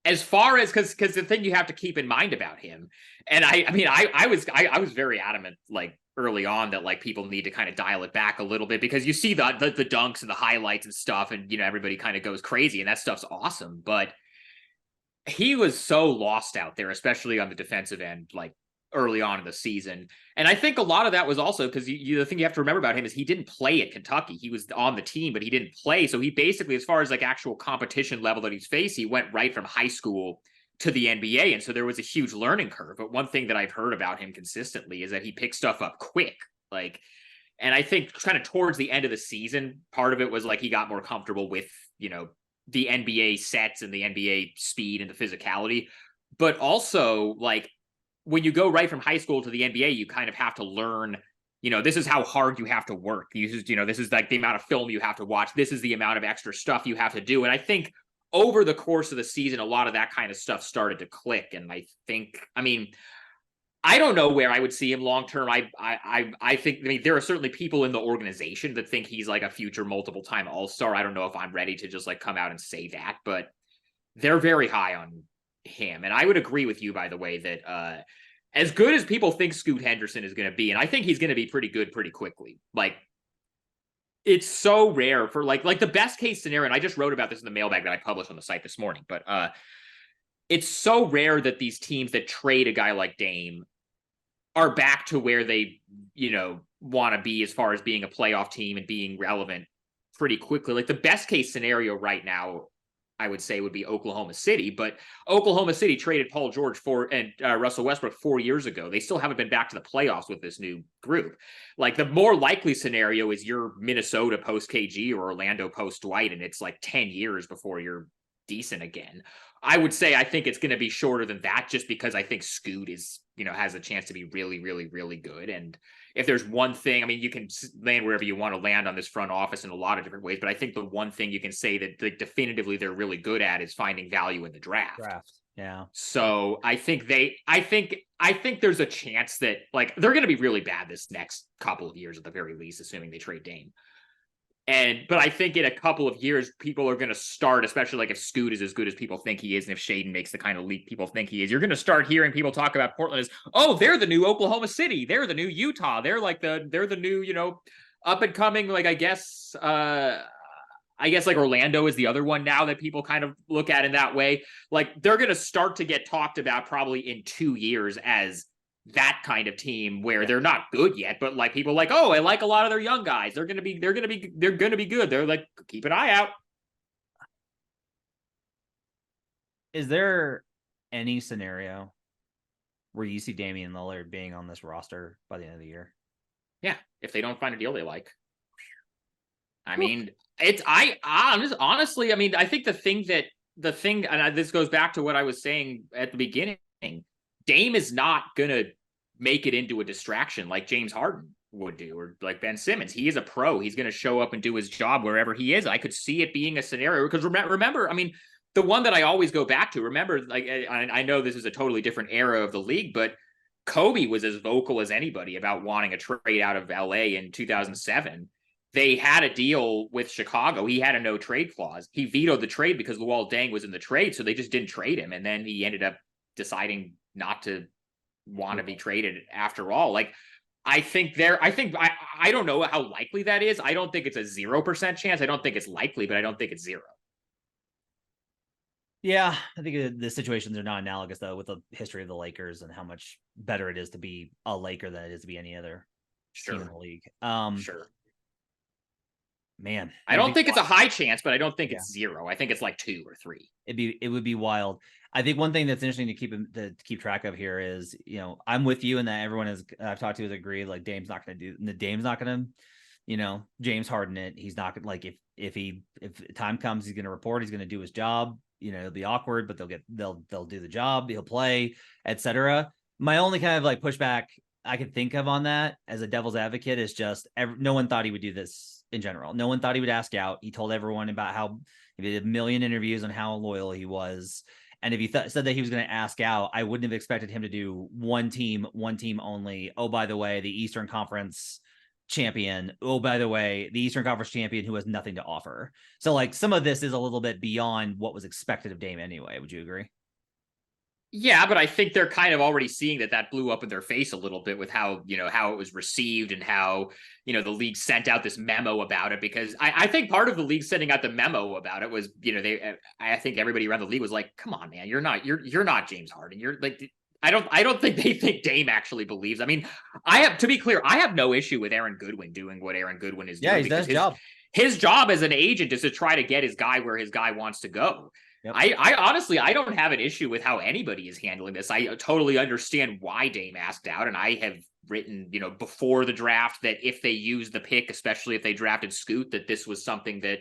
as far as, because the thing you have to keep in mind about him, and I was very adamant like early on that like people need to kind of dial it back a little bit, because you see the dunks and the highlights and stuff, and everybody kind of goes crazy, and that stuff's awesome. But he was so lost out there, especially on the defensive end, like early on in the season. And I think a lot of that was also because the thing you have to remember about him is he didn't play at Kentucky. He was on the team, but he didn't play. So he basically, as far as like actual competition level that he's faced, he went right from high school to the NBA. And so there was a huge learning curve. But one thing that I've heard about him consistently is that he picks stuff up quick. And I think kind of towards the end of the season, part of it was like he got more comfortable with, the NBA sets and the NBA speed and the physicality. But also, like, when you go right from high school to the NBA, you kind of have to learn, this is how hard you have to work. This is like the amount of film you have to watch. This is the amount of extra stuff you have to do. And I think over the course of the season, a lot of that kind of stuff started to click. And I think, I don't know where I would see him long term. I think, I mean, there are certainly people in the organization that think he's like a future multiple time All-Star. I don't know if I'm ready to just like come out and say that, but they're very high on him. And I would agree with you, by the way, that as good as people think Scoot Henderson is going to be, and I think he's going to be pretty good pretty quickly. Like, it's so rare for like the best case scenario. And I just wrote about this in the mailbag that I published on the site this morning, but it's so rare that these teams that trade a guy like Dame are back to where they, want to be as far as being a playoff team and being relevant pretty quickly. Like the best case scenario right now, I would say, would be Oklahoma City, but Oklahoma City traded Paul George and Russell Westbrook 4 years ago. They still haven't been back to the playoffs with this new group. Like the more likely scenario is you're Minnesota post KG or Orlando post Dwight, and it's like 10 years before you're decent again. I would say I think it's going to be shorter than that, just because I think Scoot is, has a chance to be really, really, really good. And if there's one thing, I mean, you can land wherever you want to land on this front office in a lot of different ways, but I think the one thing you can say that like, definitively they're really good at is finding value in the draft. Yeah. So I think there's a chance that like they're going to be really bad this next couple of years at the very least, assuming they trade Dame. But I think in a couple of years, people are going to start, especially like if Scoot is as good as people think he is, and if Shaedon makes the kind of leap people think he is, you're going to start hearing people talk about Portland as, oh, they're the new Oklahoma City, they're the new Utah, they're the new, up and coming, like I guess like Orlando is the other one now that people kind of look at in that way. Like they're going to start to get talked about probably in 2 years as that kind of team where they're not good yet, but like people like, oh, I like a lot of their young guys. They're going to be good. They're like, keep an eye out. Is there any scenario where you see Damian Lillard being on this roster by the end of the year? Yeah. If they don't find a deal they like. I mean, honestly, I mean, I think the thing, and this goes back to what I was saying at the beginning, Dame is not going to make it into a distraction like James Harden would do, or like Ben Simmons. He is a pro. He's going to show up and do his job wherever he is. I could see it being a scenario because remember, I mean, the one that I always go back to, remember, like, I know this is a totally different era of the league, but Kobe was as vocal as anybody about wanting a trade out of LA in 2007. They had a deal with Chicago. He had a no trade clause. He vetoed the trade because Luol Deng was in the trade. So they just didn't trade him. And then he ended up deciding not to want to be traded after all. Like, I don't know how likely that is. I don't think it's a 0% chance. I don't think it's likely, but I don't think it's zero. Yeah, I think the situations are not analogous though with the history of the Lakers and how much better it is to be a Laker than it is to be any other team in the league. Sure. Man, I don't think it's a high chance, but I don't think it's zero. I think it's like 2 or 3. It would be wild. I think one thing that's interesting to keep track of here is, I'm with you in that everyone I've talked to has agreed, like Dame's not going to James Harden it. He's not going to, like, if time comes, he's going to report, he's going to do his job. It'll be awkward, but they'll do the job. He'll play, etc. My only kind of like pushback I could think of on that as a devil's advocate is just no one thought he would do this in general. No one thought he would ask out. He told everyone about how he did a million interviews on how loyal he was. And if he said that he was going to ask out, I wouldn't have expected him to do one team only. Oh, by the way, the Eastern Conference champion. Oh, by the way, the Eastern Conference champion who has nothing to offer. So like some of this is a little bit beyond what was expected of Dame anyway. Would you agree? Yeah, but I think they're kind of already seeing that blew up in their face a little bit with how, how it was received and how, the league sent out this memo about it, because I think part of the league sending out the memo about it was, I think everybody around the league was like, come on, man, you're not James Harden. You're like, I don't think they think Dame actually believes. I mean, to be clear, I have no issue with Aaron Goodwin doing what Aaron Goodwin is doing. Yeah, he's done his job. His job as an agent is to try to get his guy where his guy wants to go. Yep. I honestly, I don't have an issue with how anybody is handling this. I totally understand why Dame asked out. And I have written, before the draft that if they use the pick, especially if they drafted Scoot, that this was something that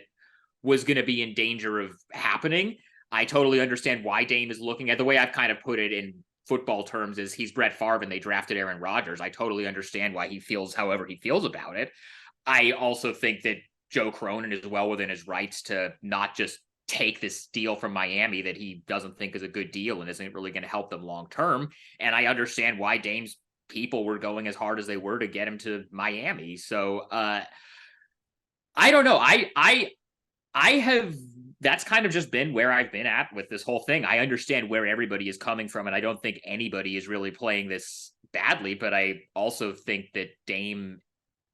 was going to be in danger of happening. I totally understand why Dame is looking at the way I've kind of put it in football terms is he's Brett Favre and they drafted Aaron Rodgers. I totally understand why he feels however he feels about it. I also think that Joe Cronin is well within his rights to not just take this deal from Miami that he doesn't think is a good deal and isn't really going to help them long term. And I understand why Dame's people were going as hard as they were to get him to Miami. So I don't know. I have, that's kind of just been where I've been at with this whole thing. I understand where everybody is coming from, and I don't think anybody is really playing this badly, but I also think that Dame,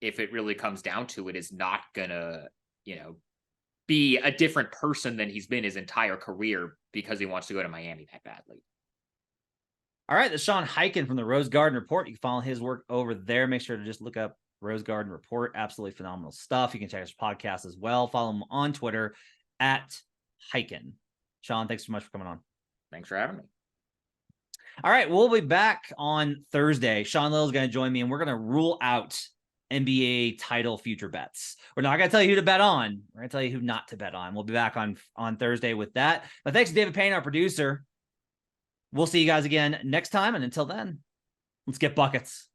if it really comes down to it, is not gonna, be a different person than he's been his entire career because he wants to go to Miami that badly. All right, that's Sean Highkin from the Rose Garden Report. You can follow his work over there. Make sure to just look up Rose Garden Report. Absolutely phenomenal stuff. You can check his podcast as well. Follow him on Twitter at Highkin. Sean, thanks so much for coming on. Thanks for having me. All right, we'll be back on Thursday. Sean Little's going to join me, and we're going to rule out NBA title future bets. We're not going to tell you who to bet on. We're going to tell you who not to bet on. We'll be back on Thursday with that. But thanks to David Payne, our producer. We'll see you guys again next time. And until then, let's get buckets.